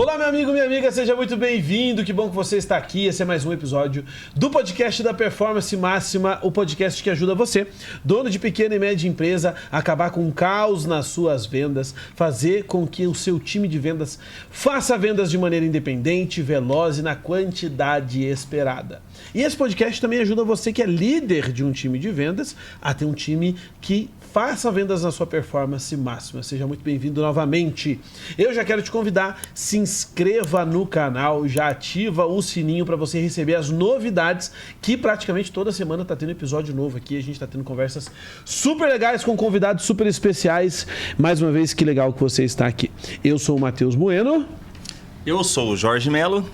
Olá, meu amigo, minha amiga, seja muito bem-vindo. Que bom que você está aqui. Esse é mais um episódio do podcast da Performance Máxima, o podcast que ajuda você, dono de pequena e média empresa, a acabar com o caos nas suas vendas, fazer com que o seu time de vendas faça vendas de maneira independente, veloz e na quantidade esperada. E esse podcast também ajuda você que é líder de um time de vendas a ter um time que faça vendas na sua performance máxima. Seja muito bem-vindo novamente. Eu já quero te convidar, se inscreva no canal, já ativa o sininho para você receber as novidades, que praticamente toda semana está tendo episódio novo aqui. A gente está tendo conversas super legais com convidados super especiais. Mais uma vez, que legal que você está aqui. Eu sou o Matheus Bueno. Eu sou o Jorge Melo.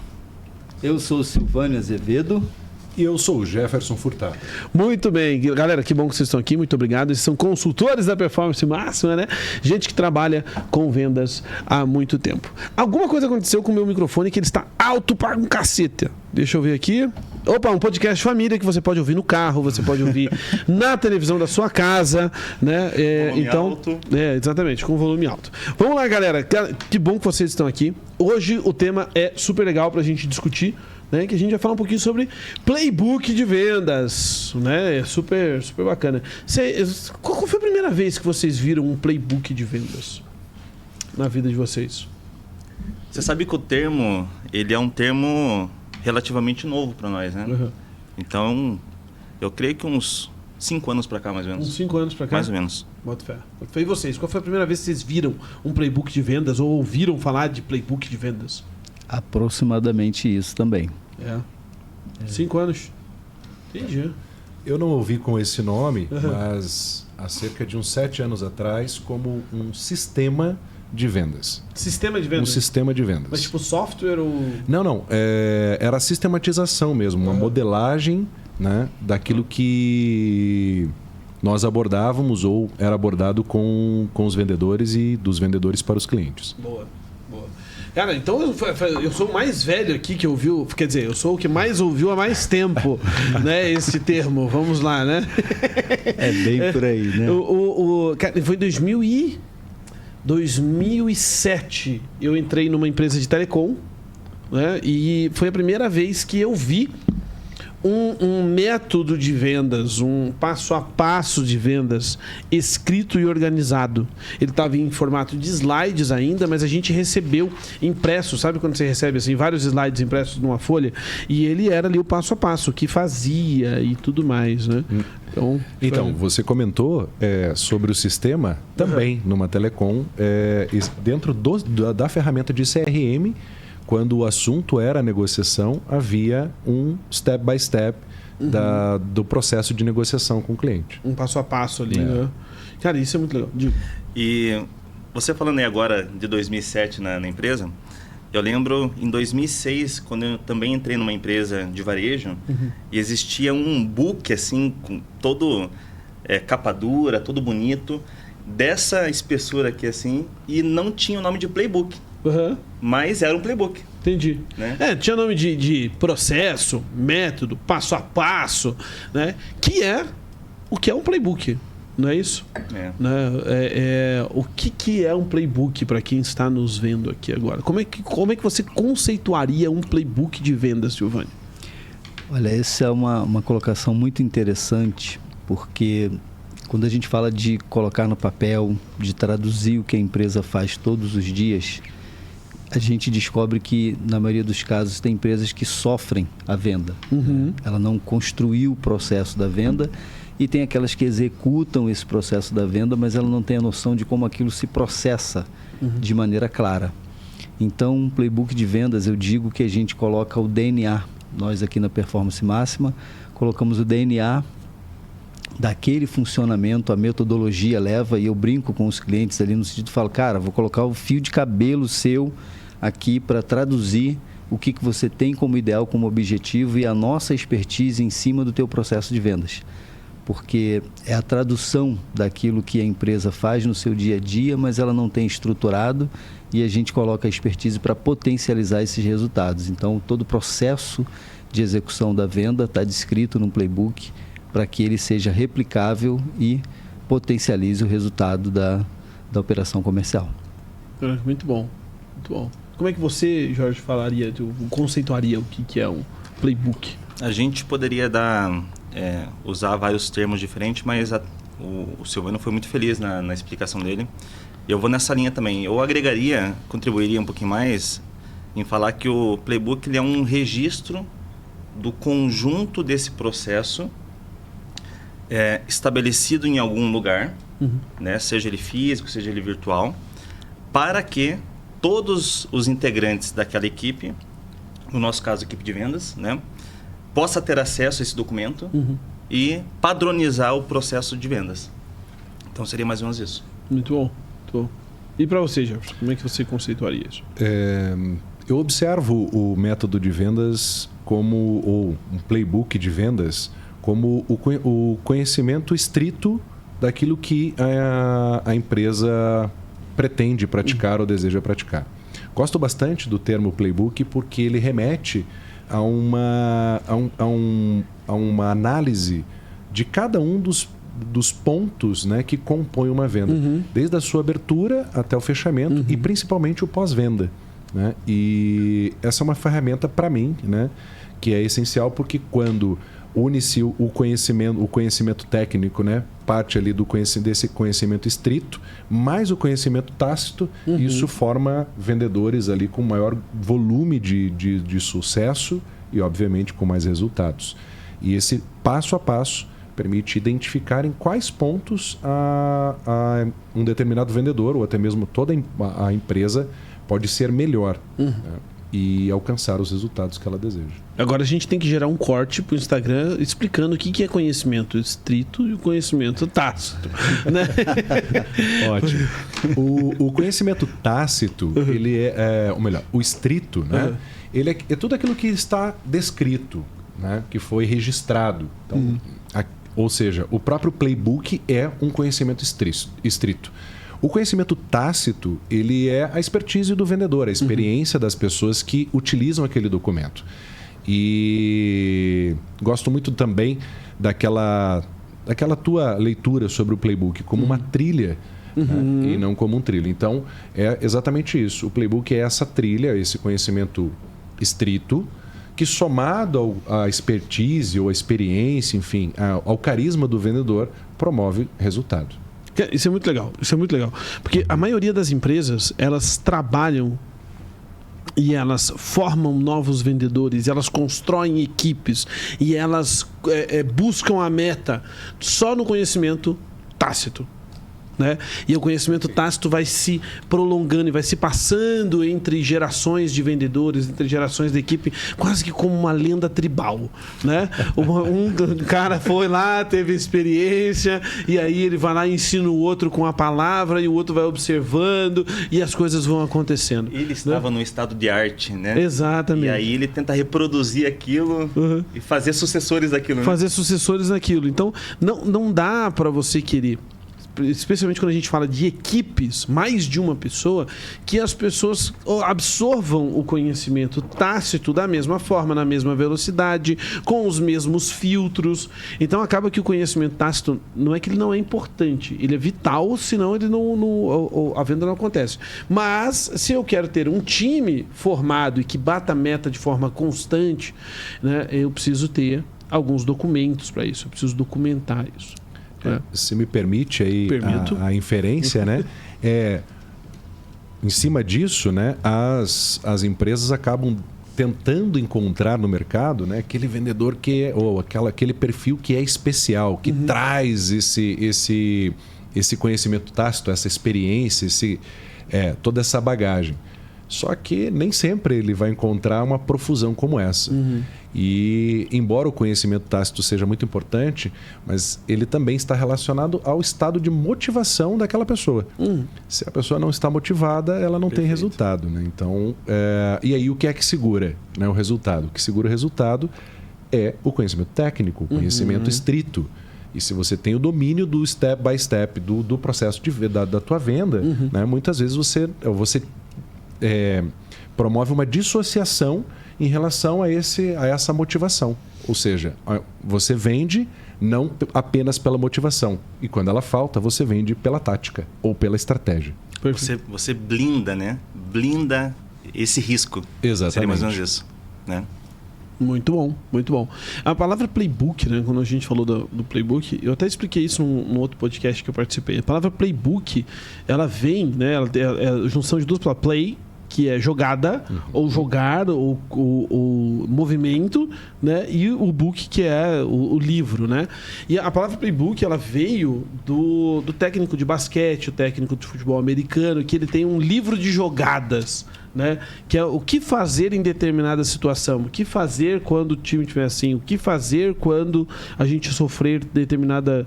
Eu sou o Silvânio Azevedo. E eu sou o Jefferson Furtado. Muito bem, galera, que bom que vocês estão aqui, muito obrigado. Eles são consultores da Performance Máxima, né? Gente que trabalha com vendas há muito tempo. Alguma coisa aconteceu com o meu microfone que ele está alto para um cacete. Deixa eu ver aqui. Opa, um podcast família que você pode ouvir no carro, você pode ouvir na televisão da sua casa, né? Volume alto. Exatamente, com volume alto. Vamos lá, galera. Que bom que vocês estão aqui. Hoje o tema é super legal para a gente discutir, né, que a gente vai falar um pouquinho sobre playbook de vendas, né? É super bacana. Qual foi a primeira vez que vocês viram um playbook de vendas na vida de vocês? Você sabe que o termo, ele é um termo relativamente novo para nós, né? Uhum. Então, eu creio que uns 5 anos para cá, mais ou menos. Uns 5 anos para cá? Mais ou menos. Bota fé. E vocês? Qual foi a primeira vez que vocês viram um playbook de vendas ou ouviram falar de playbook de vendas? Aproximadamente isso também. 5 anos. Entendi. Eu não ouvi com esse nome, mas há cerca de uns 7 anos atrás, como um sistema de vendas. Sistema de vendas? Um sistema de vendas. Mas tipo software ou... Não. Era a sistematização mesmo, uma modelagem, né, daquilo que nós abordávamos ou era abordado com os vendedores e dos vendedores para os clientes. Boa. Cara, então eu sou o mais velho aqui que ouviu, quer dizer, eu sou o que mais ouviu há mais tempo, né, esse termo. Vamos lá, né? É bem por aí, né? Cara, foi em 2007, eu entrei numa empresa de telecom, né, e foi a primeira vez que eu vi um método de vendas, um passo a passo de vendas escrito e organizado. Ele estava em formato de slides ainda, mas a gente recebeu impresso, sabe quando você recebe assim, vários slides impressos numa folha? E ele era ali o passo a passo, o que fazia e tudo mais, né? Então, você comentou sobre o sistema também numa telecom, dentro da ferramenta de CRM. Quando o assunto era a negociação, havia um step by step do processo de negociação com o cliente. Um passo a passo ali, né? Cara, isso é muito legal. E você falando aí agora de 2007 na empresa, eu lembro em 2006, quando eu também entrei numa empresa de varejo, e existia um book assim, com todo capa dura, todo bonito, dessa espessura aqui assim, e não tinha o nome de playbook. Mas era um playbook. Entendi. Né? Tinha nome de processo, método, passo a passo, né? Que é o que é um playbook, não é isso? Né? O que é um playbook para quem está nos vendo aqui agora? Como é que você conceituaria um playbook de vendas, Silvânio? Olha, essa é uma colocação muito interessante, porque quando a gente fala de colocar no papel, de traduzir o que a empresa faz todos os dias, a gente descobre que, na maioria dos casos, tem empresas que sofrem a venda. Ela não construiu o processo da venda e tem aquelas que executam esse processo da venda, mas ela não tem a noção de como aquilo se processa de maneira clara. Então, um playbook de vendas, eu digo que a gente coloca o DNA. Nós aqui na Performance Máxima colocamos o DNA daquele funcionamento, a metodologia leva, e eu brinco com os clientes ali no sentido de falar, cara, vou colocar o fio de cabelo seu aqui para traduzir o que você tem como ideal, como objetivo e a nossa expertise em cima do teu processo de vendas. Porque é a tradução daquilo que a empresa faz no seu dia a dia, mas ela não tem estruturado e a gente coloca a expertise para potencializar esses resultados. Então, todo o processo de execução da venda está descrito num playbook para que ele seja replicável e potencialize o resultado da operação comercial. Muito bom, muito bom. Como é que você, Jorge, falaria, conceituaria o que é um playbook? A gente poderia usar vários termos diferentes, mas o Silvano foi muito feliz na explicação dele. Eu vou nessa linha também. Eu contribuiria um pouquinho mais em falar que o playbook ele é um registro do conjunto desse processo estabelecido em algum lugar, né? Seja ele físico, seja ele virtual, para que todos os integrantes daquela equipe, no nosso caso, a equipe de vendas, né, possa ter acesso a esse documento e padronizar o processo de vendas. Então, seria mais ou menos isso. Muito bom. Muito bom. E para você, Jorge, como é que você conceituaria isso? Eu observo o método de vendas ou um playbook de vendas como o conhecimento estrito daquilo que a empresa pretende praticar ou deseja praticar. Gosto bastante do termo playbook porque ele remete a uma análise de cada um dos pontos, né, que compõem uma venda. Desde a sua abertura até o fechamento e principalmente o pós-venda. Né? E essa é uma ferramenta para mim, né, que é essencial porque quando une-se o conhecimento técnico, né, parte ali desse conhecimento estrito, mais o conhecimento tácito, isso forma vendedores ali com maior volume de sucesso e, obviamente, com mais resultados. E esse passo a passo permite identificar em quais pontos um determinado vendedor ou até mesmo toda a empresa pode ser melhor, né, e alcançar os resultados que ela deseja. Agora a gente tem que gerar um corte para o Instagram explicando o que é conhecimento estrito e o conhecimento tácito. Né? Ótimo. O conhecimento tácito, ele ou melhor, o estrito, né? Ele é tudo aquilo que está descrito, né? Que foi registrado. Então, ou seja, o próprio playbook é um conhecimento estrito. O conhecimento tácito, ele é a expertise do vendedor, a experiência das pessoas que utilizam aquele documento. E gosto muito também daquela tua leitura sobre o playbook como uma trilha, né? E não como um trilho. Então, é exatamente isso. O playbook é essa trilha, esse conhecimento estrito, que somado à expertise ou à experiência, enfim, ao carisma do vendedor, promove resultado. Isso é muito legal, porque a maioria das empresas, elas trabalham e elas formam novos vendedores, elas constroem equipes e elas buscam a meta só no conhecimento tácito. Né? E o conhecimento tácito vai se prolongando e vai se passando entre gerações de vendedores, entre gerações da equipe, quase que como uma lenda tribal, né? Um cara foi lá, teve experiência e aí ele vai lá e ensina o outro com a palavra e o outro vai observando e as coisas vão acontecendo. Ele estava no estado de arte, né? Exatamente. E aí ele tenta reproduzir aquilo e fazer sucessores daquilo. Né? Fazer sucessores daquilo. Então, não dá para você querer, especialmente quando a gente fala de equipes, mais de uma pessoa, que as pessoas absorvam o conhecimento tácito da mesma forma, na mesma velocidade, com os mesmos filtros. Então acaba que o conhecimento tácito não é que ele não é importante, ele é vital, senão a venda não acontece. Mas se eu quero ter um time formado e que bata a meta de forma constante, né, eu preciso ter alguns documentos para isso, eu preciso documentar isso. Se me permite aí a inferência, né? Em cima disso, né, as empresas acabam tentando encontrar no mercado, né, aquele vendedor ou aquele perfil que é especial, que traz esse conhecimento tácito, essa experiência, toda essa bagagem. Só que nem sempre ele vai encontrar uma profusão como essa. E, embora o conhecimento tácito seja muito importante, mas ele também está relacionado ao estado de motivação daquela pessoa. Se a pessoa não está motivada, ela não tem resultado. Né? Então, e aí o que é que segura, né, o resultado? O que segura o resultado é o conhecimento técnico, o conhecimento estrito. E se você tem o domínio do step by step, do processo da tua venda, né, muitas vezes você promove uma dissociação em relação a essa motivação. Ou seja, você vende não apenas pela motivação. E quando ela falta, você vende pela tática ou pela estratégia. Você blinda, né? Blinda esse risco. Exatamente. Seria mais ou menos isso, né? Muito bom, muito bom. A palavra playbook, né? Quando a gente falou do playbook, eu até expliquei isso num outro podcast que eu participei. A palavra playbook, ela vem, né? Ela é a junção de duas palavras. Play, que é jogada, ou jogar, ou movimento, né? E o book, que é o livro, né? E a palavra playbook, ela veio do técnico de basquete, o técnico de futebol americano, que ele tem um livro de jogadas, né? Que é o que fazer em determinada situação, o que fazer quando o time estiver assim, o que fazer quando a gente sofrer determinada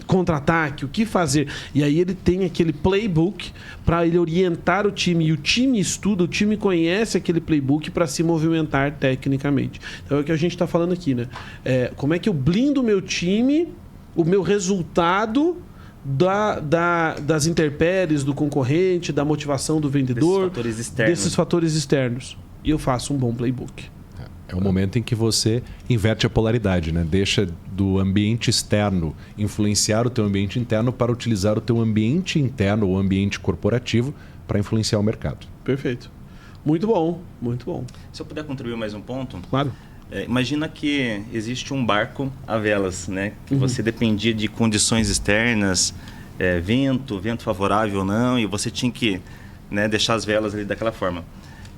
contra-ataque, o que fazer. E aí ele tem aquele playbook para ele orientar o time, e o time estuda, o time conhece aquele playbook para se movimentar tecnicamente. Então é o que a gente está falando aqui, né? Como é que eu blindo o meu time, o meu resultado das intempéries do concorrente, da motivação do vendedor, desses fatores externos. E eu faço um bom playbook. É o momento em que você inverte a polaridade, né? Deixa do ambiente externo influenciar o teu ambiente interno para utilizar o teu ambiente interno ou ambiente corporativo para influenciar o mercado. Perfeito. Muito bom, muito bom. Se eu puder contribuir mais um ponto... Claro. Imagina que existe um barco a velas, né? Que você dependia de condições externas, vento favorável ou não, e você tinha que, né, deixar as velas ali daquela forma.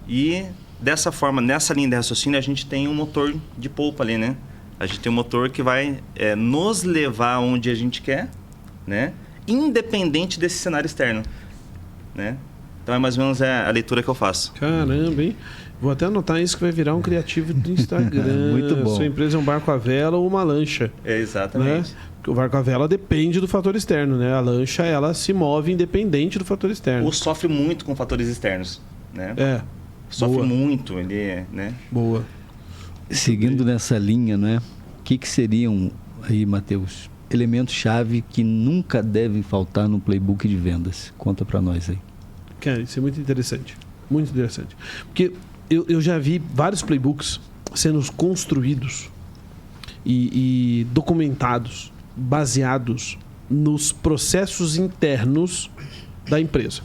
E dessa forma, nessa linha de raciocínio, a gente tem um motor de polpa ali, né? A gente tem um motor que vai nos levar onde a gente quer, né? Independente desse cenário externo, né? Então é mais ou menos a leitura que eu faço. Caramba, hein? Vou até anotar isso, que vai virar um criativo do Instagram. Muito bom. Sua empresa é um barco à vela ou uma lancha. Exatamente. Né? Porque o barco à vela depende do fator externo, né? A lancha, ela se move independente do fator externo. Ou sofre muito com fatores externos, né? Sofre boa. muito, ele, né? Boa. Seguindo nessa linha, né? O que seriam aí, Matheus, elementos-chave que nunca devem faltar no playbook de vendas? Conta para nós aí. Cara, isso é muito interessante. Muito interessante. Porque eu já vi vários playbooks sendo construídos e documentados, baseados nos processos internos da empresa.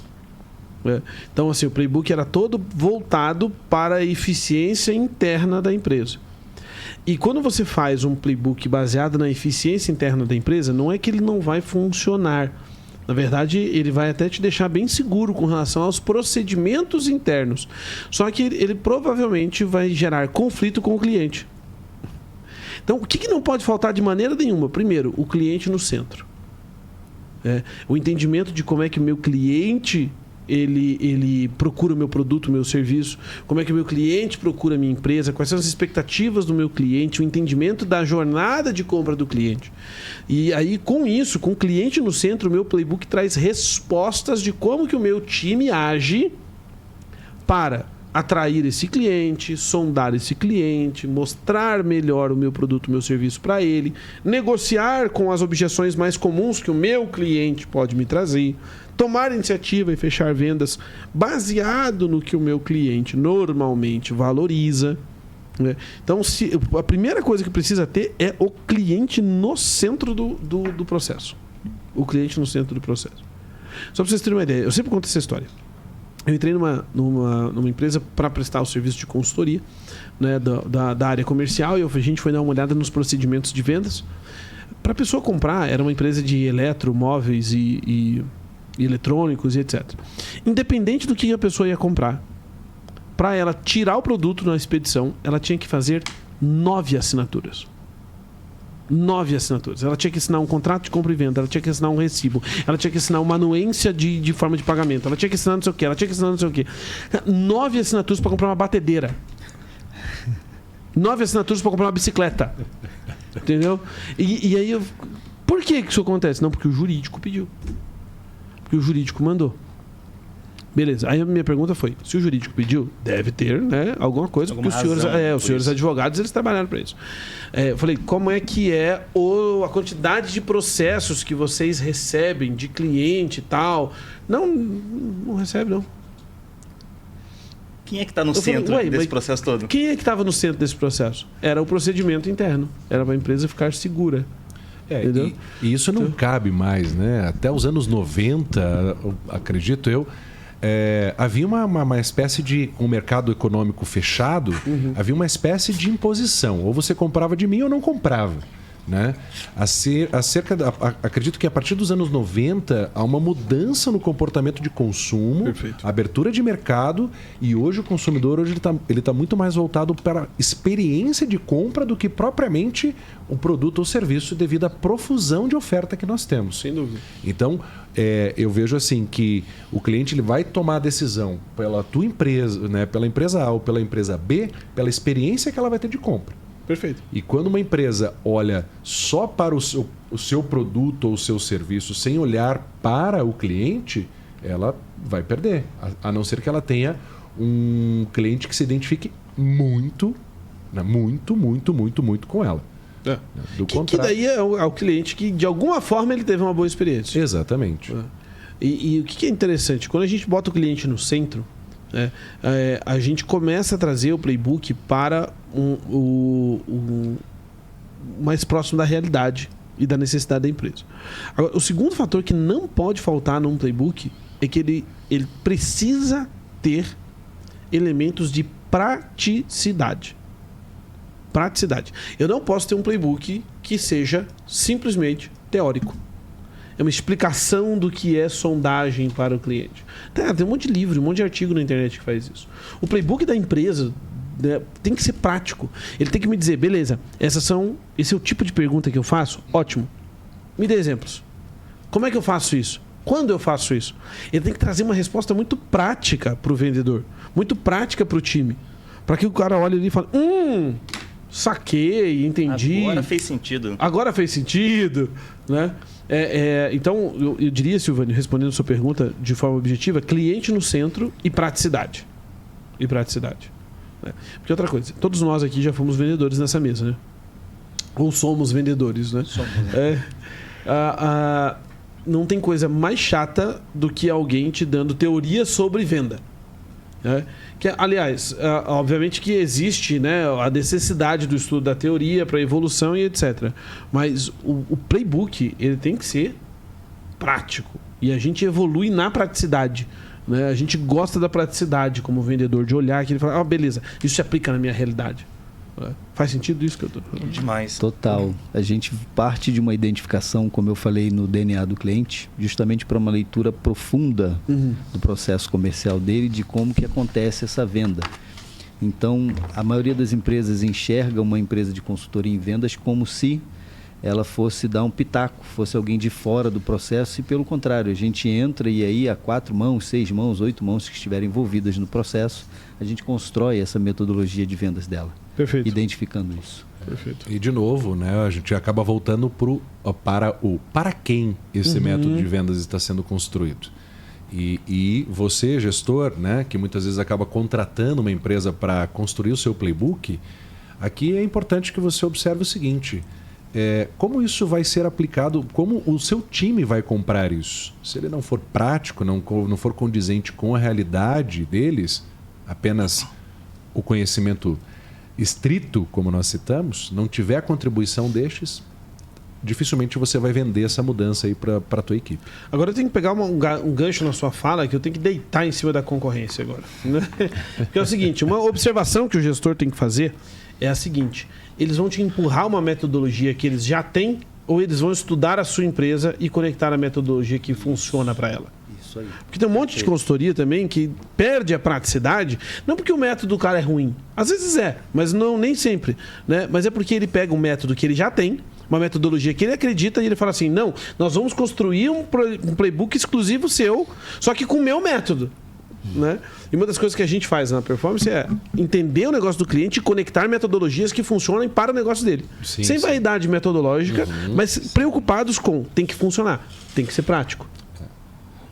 Então, assim, o playbook era todo voltado para a eficiência interna da empresa. E quando você faz um playbook baseado na eficiência interna da empresa, não é que ele não vai funcionar. Na verdade, ele vai até te deixar bem seguro com relação aos procedimentos internos. Só que ele provavelmente vai gerar conflito com o cliente. Então, o que não pode faltar de maneira nenhuma? Primeiro, o cliente no centro. O entendimento de como é que o meu cliente ele procura o meu produto, o meu serviço, como é que o meu cliente procura a minha empresa, quais são as expectativas do meu cliente, o entendimento da jornada de compra do cliente. E aí, com isso, com o cliente no centro, o meu playbook traz respostas de como que o meu time age para atrair esse cliente, sondar esse cliente, mostrar melhor o meu produto, o meu serviço para ele, negociar com as objeções mais comuns que o meu cliente pode me trazer, tomar iniciativa e fechar vendas baseado no que o meu cliente normalmente valoriza. Né? Então, a primeira coisa que precisa ter é o cliente no centro do processo. O cliente no centro do processo. Só para vocês terem uma ideia, eu sempre conto essa história. Eu entrei numa empresa para prestar o serviço de consultoria, né, da área comercial, e a gente foi dar uma olhada nos procedimentos de vendas. Para a pessoa comprar, era uma empresa de eletromóveis e eletrônicos e etc. Independente do que a pessoa ia comprar, para ela tirar o produto na expedição, ela tinha que fazer 9 assinaturas. 9 assinaturas. Ela tinha que assinar um contrato de compra e venda, ela tinha que assinar um recibo, ela tinha que assinar uma anuência de forma de pagamento, ela tinha que assinar não sei o que, ela tinha que assinar não sei o que. 9 assinaturas para comprar uma batedeira. 9 assinaturas para comprar uma bicicleta. Entendeu? E aí, por que isso acontece? Não, porque o jurídico pediu. Porque o jurídico mandou. Beleza. Aí a minha pergunta foi, se o jurídico pediu, deve ter, né, alguma coisa, porque os senhores advogados, eles trabalharam para isso. Eu falei, como é que é a quantidade de processos que vocês recebem de cliente e tal? Não recebe, não. Quem é que está no centro desse processo todo? Quem é que estava no centro desse processo? Era o procedimento interno. Era para a empresa ficar segura. E isso não cabe mais, né? Até os anos 90, acredito eu, havia uma espécie de um mercado econômico fechado, havia uma espécie de imposição. Ou você comprava de mim ou não comprava. Né? Acredito que a partir dos anos 90 há uma mudança no comportamento de consumo, abertura de mercado, e hoje o consumidor ele tá muito mais voltado para a experiência de compra do que propriamente o produto ou serviço, devido à profusão de oferta que nós temos. Sem dúvida. Então, eu vejo assim que o cliente ele vai tomar a decisão pela tua empresa, né? Pela empresa A ou pela empresa B, pela experiência que ela vai ter de compra. Perfeito. E quando uma empresa olha só para o seu produto ou o seu serviço, sem olhar para o cliente, ela vai perder. A não ser que ela tenha um cliente que se identifique muito, né? muito com ela. Do que daí é o cliente que, de alguma forma, ele teve uma boa experiência. Exatamente. E o que é interessante? Quando a gente bota o cliente no centro, a gente começa a trazer o playbook para mais próximo da realidade e da necessidade da empresa. Agora, o segundo fator que não pode faltar num playbook é que ele precisa ter elementos de praticidade. Eu não posso ter um playbook que seja simplesmente teórico. É uma explicação do que é sondagem para o cliente. Tem um monte de livro, um monte de artigo na internet que faz isso. O playbook da empresa, né, tem que ser prático. Ele tem que me dizer, beleza, esse é o tipo de pergunta que eu faço? Ótimo. Me dê exemplos. Como é que eu faço isso? Quando eu faço isso? Ele tem que trazer uma resposta muito prática para o vendedor, muito prática para o time. Para que o cara olhe ali e fale, saquei, entendi. Agora fez sentido. Né? Então, eu diria, Silvânio, respondendo a sua pergunta de forma objetiva, cliente no centro e praticidade. Né? Porque outra coisa, todos nós aqui já fomos vendedores nessa mesa, né? Ou somos vendedores, né? Somos, não tem coisa mais chata do que alguém te dando teoria sobre venda. Aliás, obviamente que existe, né, a necessidade do estudo da teoria para evolução e etc. Mas o playbook ele tem que ser prático. E a gente evolui na praticidade. Né? A gente gosta da praticidade como vendedor, de olhar aqui e falar, beleza, isso se aplica na minha realidade. Faz sentido isso que eu estou falando? Demais. Total. A gente parte de uma identificação, como eu falei, no DNA do cliente, justamente para uma leitura profunda do processo comercial dele, de como que acontece essa venda. Então, a maioria das empresas enxerga uma empresa de consultoria em vendas como se ela fosse dar um pitaco, fosse alguém de fora do processo, e pelo contrário, a gente entra e aí há 4 mãos, 6 mãos, 8 mãos que estiverem envolvidas no processo, a gente constrói essa metodologia de vendas dela. Perfeito. Identificando isso. Perfeito. E de novo, né, a gente acaba voltando para quem esse método de vendas está sendo construído. E você, gestor, né, que muitas vezes acaba contratando uma empresa para construir o seu playbook, aqui é importante que você observe o seguinte: como isso vai ser aplicado, como o seu time vai comprar isso. Se ele não for prático, não for condizente com a realidade deles, apenas o conhecimento estrito, como nós citamos, não tiver a contribuição destes, dificilmente você vai vender essa mudança aí para a tua equipe. Agora eu tenho que pegar um gancho na sua fala, que eu tenho que deitar em cima da concorrência agora. Né? Porque é o seguinte, uma observação que o gestor tem que fazer é a seguinte: eles vão te empurrar uma metodologia que eles já têm, ou eles vão estudar a sua empresa e conectar a metodologia que funciona para ela. Isso aí. Porque tem um monte de consultoria também que perde a praticidade, não porque o método do cara é ruim. Às vezes mas nem sempre. Né? Mas é porque ele pega um método que ele já tem, uma metodologia que ele acredita, e ele fala assim, não, nós vamos construir um playbook exclusivo seu, só que com o meu método. Né? E uma das coisas que a gente faz na performance é entender o negócio do cliente e conectar metodologias que funcionem para o negócio dele. Sim, sem vaidade metodológica, mas preocupados com tem que funcionar, tem que ser prático.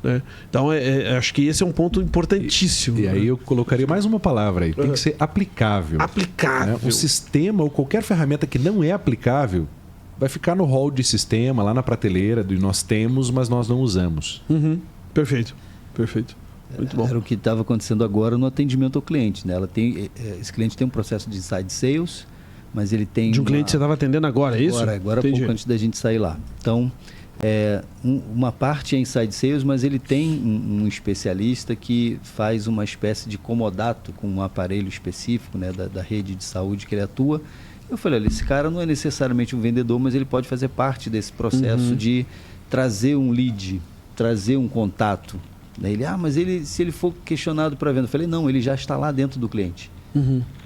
Né? Então, acho que esse é um ponto importantíssimo. E aí eu colocaria mais uma palavra aí. Tem que ser aplicável. Aplicável. Né? Um sistema ou qualquer ferramenta que não é aplicável vai ficar no hall de sistema, lá na prateleira, do nós temos, mas nós não usamos. Perfeito. Muito bom. Era o que estava acontecendo agora no atendimento ao cliente. Né? Esse cliente tem um processo de inside sales, mas ele tem... De um cliente que você estava atendendo agora, é isso? Agora pouco antes da gente sair lá. Então, Uma parte é Inside Sales, mas ele tem um especialista que faz uma espécie de comodato com um aparelho específico, né, da rede de saúde que ele atua. Eu falei, olha, esse cara não é necessariamente um vendedor, mas ele pode fazer parte desse processo de trazer um lead, trazer um contato. Daí ele, mas se ele for questionado para venda, eu falei, não, ele já está lá dentro do cliente.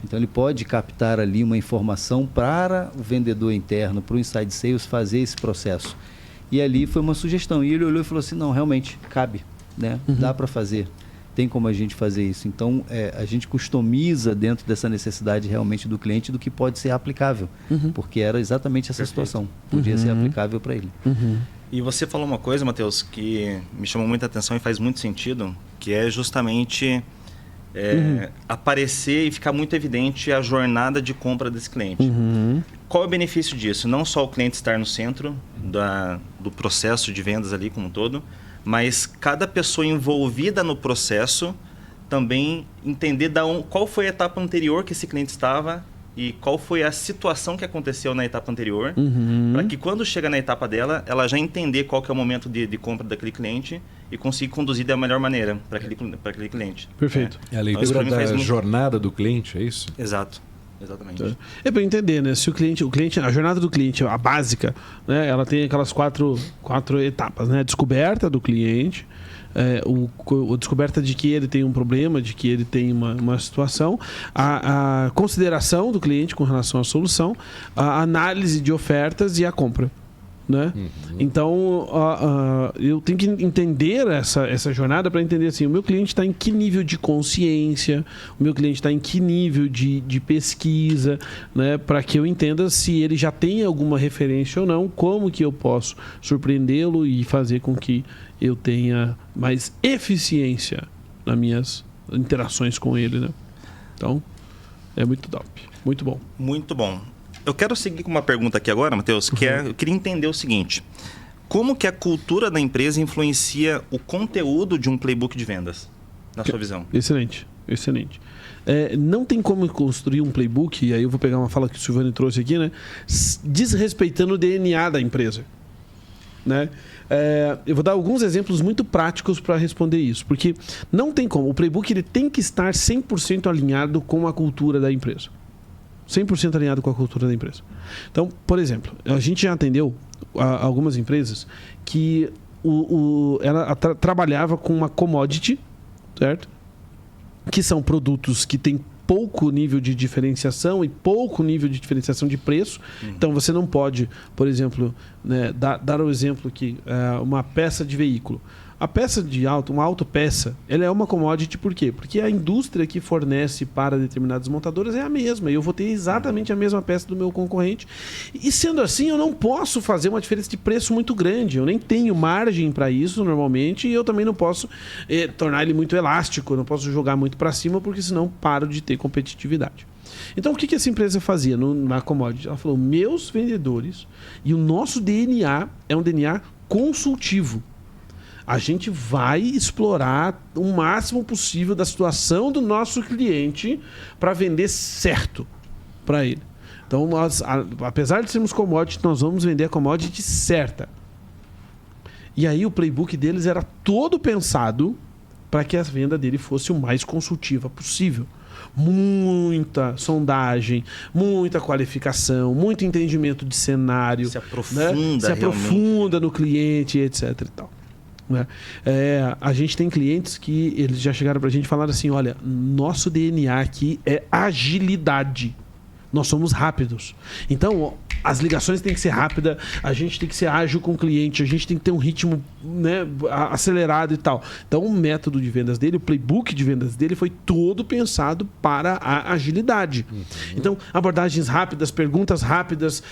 Então ele pode captar ali uma informação para o vendedor interno, para o Inside Sales fazer esse processo. E ali foi uma sugestão. E ele olhou e falou assim, não, realmente, cabe, né? Dá para fazer. Tem como a gente fazer isso. Então, a gente customiza dentro dessa necessidade realmente do cliente do que pode ser aplicável. Porque era exatamente essa situação. Podia ser aplicável para ele. E você falou uma coisa, Matheus, que me chamou muita atenção e faz muito sentido, que é justamente aparecer e ficar muito evidente a jornada de compra desse cliente. Qual é o benefício disso? Não só o cliente estar no centro do processo de vendas ali como um todo, mas cada pessoa envolvida no processo também entender qual foi a etapa anterior que esse cliente estava e qual foi a situação que aconteceu na etapa anterior, para que quando chega na etapa dela, ela já entender qual que é o momento de compra daquele cliente e conseguir conduzir da melhor maneira para aquele cliente. Perfeito. É a leitura da jornada do cliente, é isso? Exato. Exatamente. É para entender, né? Se o cliente, a jornada do cliente, a básica, né? Ela tem aquelas quatro etapas, né? A descoberta do cliente, a descoberta de que ele tem um problema, de que ele tem uma situação, a consideração do cliente com relação à solução, a análise de ofertas e a compra. Né? Então, eu tenho que entender essa jornada para entender assim, o meu cliente está em que nível de consciência, o meu cliente está em que nível de pesquisa, né? Para que eu entenda se ele já tem alguma referência ou não, como que eu posso surpreendê-lo e fazer com que eu tenha mais eficiência nas minhas interações com ele. Né? Então, é muito top, muito bom. Muito bom. Eu quero seguir com uma pergunta aqui agora, Matheus, que eu queria entender o seguinte. Como que a cultura da empresa influencia o conteúdo de um playbook de vendas, na sua visão? Excelente, excelente. Não tem como construir um playbook, e aí eu vou pegar uma fala que o Silvano trouxe aqui, né? Desrespeitando o DNA da empresa. Né? Eu vou dar alguns exemplos muito práticos para responder isso, porque não tem como. O playbook ele tem que estar 100% alinhado com a cultura da empresa. 100% alinhado com a cultura da empresa. Então, por exemplo, a gente já atendeu algumas empresas que ela trabalhava com uma commodity, certo? Que são produtos que têm pouco nível de diferenciação e pouco nível de diferenciação de preço. Então, você não pode, por exemplo, né, dar o exemplo que uma peça de veículo. A peça de uma autopeça, ela é uma commodity por quê? Porque a indústria que fornece para determinadas montadoras é a mesma. E eu vou ter exatamente a mesma peça do meu concorrente. E sendo assim, eu não posso fazer uma diferença de preço muito grande. Eu nem tenho margem para isso normalmente. E eu também não posso tornar ele muito elástico. Não posso jogar muito para cima, porque senão paro de ter competitividade. Então, o que essa empresa fazia na commodity? Ela falou, meus vendedores e o nosso DNA é um DNA consultivo. A gente vai explorar o máximo possível da situação do nosso cliente para vender certo para ele. Então, nós, apesar de sermos commodity, nós vamos vender a commodity certa. E aí o playbook deles era todo pensado para que a venda dele fosse o mais consultiva possível. Muita sondagem, muita qualificação, muito entendimento de cenário. Se aprofunda, né? Se aprofunda no cliente, etc. e tal. A gente tem clientes que eles já chegaram para a gente e falaram assim, olha, nosso DNA aqui é agilidade. Nós somos rápidos. Então, as ligações têm que ser rápidas, a gente tem que ser ágil com o cliente, a gente tem que ter um ritmo, né, acelerado e tal. Então, o método de vendas dele, o playbook de vendas dele foi todo pensado para a agilidade. Então, abordagens rápidas, perguntas rápidas,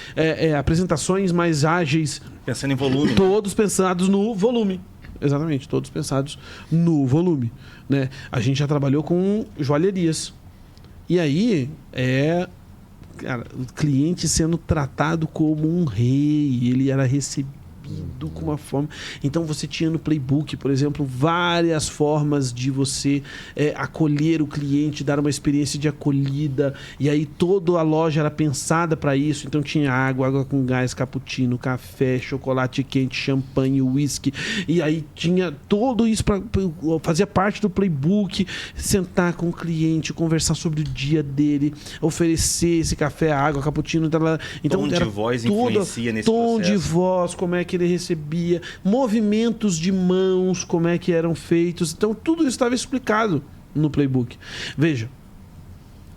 apresentações mais ágeis. Pensando em volume. Todos pensados no volume. Exatamente, todos pensados no volume. Né? A gente já trabalhou com joalherias. E aí, cara, o cliente sendo tratado como um rei. Ele era colorido, com uma forma... Então você tinha no Playbook, por exemplo, várias formas de você acolher o cliente, dar uma experiência de acolhida, e aí toda a loja era pensada para isso. Então tinha água com gás, cappuccino, café, chocolate quente, champanhe, whisky, e aí tinha tudo isso fazia parte do Playbook, sentar com o cliente, conversar sobre o dia dele, oferecer esse café, água, cappuccino, então tom de voz influencia nesse tom processo. De voz, como é que ele recebia, movimentos de mãos, como é que eram feitos. Então tudo isso estava explicado no Playbook. Veja,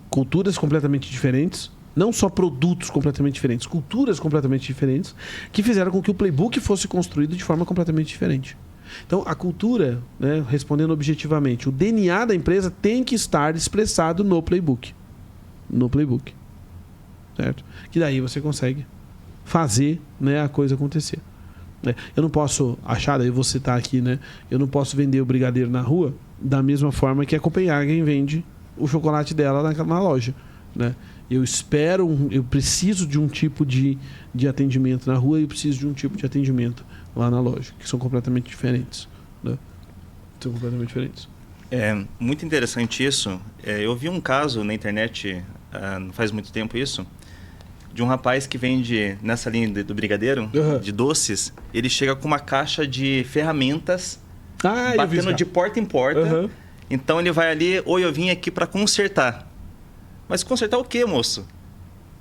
culturas completamente diferentes, não só produtos completamente diferentes, culturas completamente diferentes, que fizeram com que o Playbook fosse construído de forma completamente diferente. Então, a cultura, né, respondendo objetivamente, o DNA da empresa tem que estar expressado no Playbook. No Playbook. Certo? Que daí você consegue fazer, né, a coisa acontecer. Eu não posso achar, daí vou citar aqui, né, eu não posso vender o brigadeiro na rua da mesma forma que a Copenhagen vende o chocolate dela na loja. Né? Eu preciso de um tipo de atendimento na rua e eu preciso de um tipo de atendimento lá na loja, que são completamente diferentes. Né? São completamente diferentes. É muito interessante isso. Eu vi um caso na internet, não faz muito tempo isso, de um rapaz que vende nessa linha do brigadeiro, de doces. Ele chega com uma caixa de ferramentas, batendo de porta em porta. Então ele vai ali, oi, eu vim aqui para consertar. Mas consertar o quê, moço?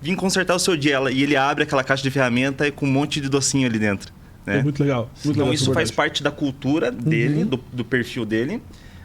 Vim consertar o seu dia. E ele abre aquela caixa de ferramenta com um monte de docinho ali dentro. Né? É muito legal. Muito então legal, isso faz parte da cultura dele, do perfil dele.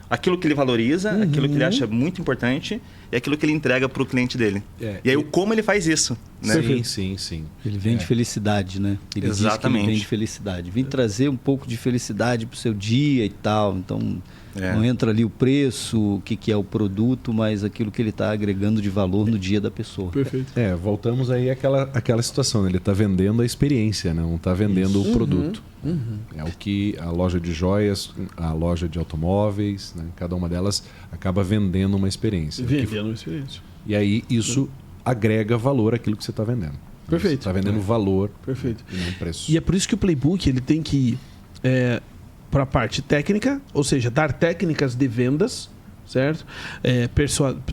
Aquilo que ele valoriza, aquilo que ele acha muito importante e aquilo que ele entrega para o cliente dele. E aí como ele faz isso. Né? Sim. Ele vende felicidade, né? Ele Exatamente. diz que ele vende felicidade. Vem trazer um pouco de felicidade para o seu dia e tal. Então... Não entra ali o preço, o que é o produto, mas aquilo que ele está agregando de valor no dia da pessoa. Perfeito. Voltamos aí àquela situação, né? Ele está vendendo a experiência, não está vendendo o produto. É o que a loja de joias, a loja de automóveis, né? Cada uma delas acaba vendendo uma experiência. Vendendo uma experiência. E aí isso agrega valor àquilo que você está vendendo. Perfeito. Você está vendendo valor. Perfeito. E não preço. E é por isso que o Playbook ele tem que ir para a parte técnica, ou seja, dar técnicas de vendas, certo?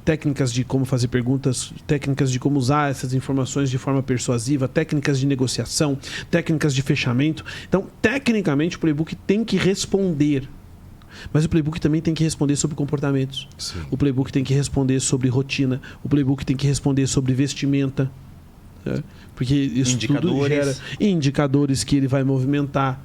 Técnicas de como fazer perguntas, técnicas de como usar essas informações de forma persuasiva, técnicas de negociação, técnicas de fechamento. Então, tecnicamente, o Playbook tem que responder. Mas o Playbook também tem que responder sobre comportamentos. Sim. O Playbook tem que responder sobre rotina. O Playbook tem que responder sobre vestimenta. Porque isso tudo gera indicadores que ele vai movimentar.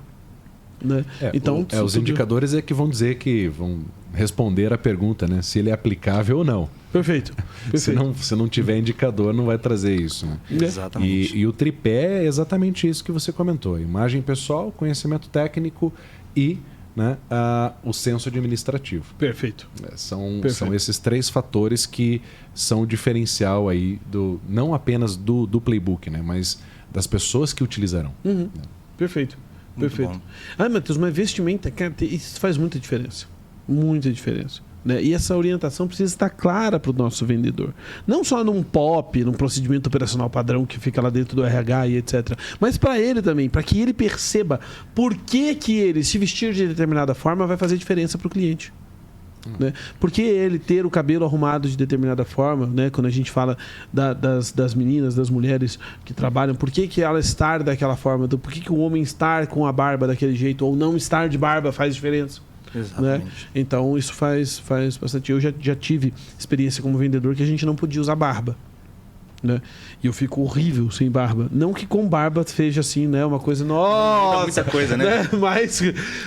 Né? Então, os indicadores é que vão dizer que vão responder a pergunta, né? Se ele é aplicável ou não. Perfeito. Se não tiver indicador, não vai trazer isso. Né? Exatamente. E o tripé é exatamente isso que você comentou: imagem pessoal, conhecimento técnico e, né, o senso administrativo. Perfeito. São esses 3 fatores que são o diferencial aí não apenas do Playbook, né? Mas das pessoas que utilizarão. Perfeito. Perfeito. Matheus, mas vestimenta, cara, isso faz muita diferença. Muita diferença. Né? E essa orientação precisa estar clara para o nosso vendedor. Não só num POP, num procedimento operacional padrão que fica lá dentro do RH e etc. Mas para ele também, para que ele perceba por que ele se vestir de determinada forma vai fazer diferença para o cliente. Né? Porque ele ter o cabelo arrumado de determinada forma, né? Quando a gente fala das meninas, das mulheres que trabalham, por que ela estar daquela forma, por que o homem estar com a barba daquele jeito ou não estar de barba faz diferença. Né? Então isso faz bastante. Eu já tive experiência como vendedor que a gente não podia usar barba. Né? E eu fico horrível sem barba. Não que com barba seja assim, né? Uma coisa, nossa, muita coisa, né?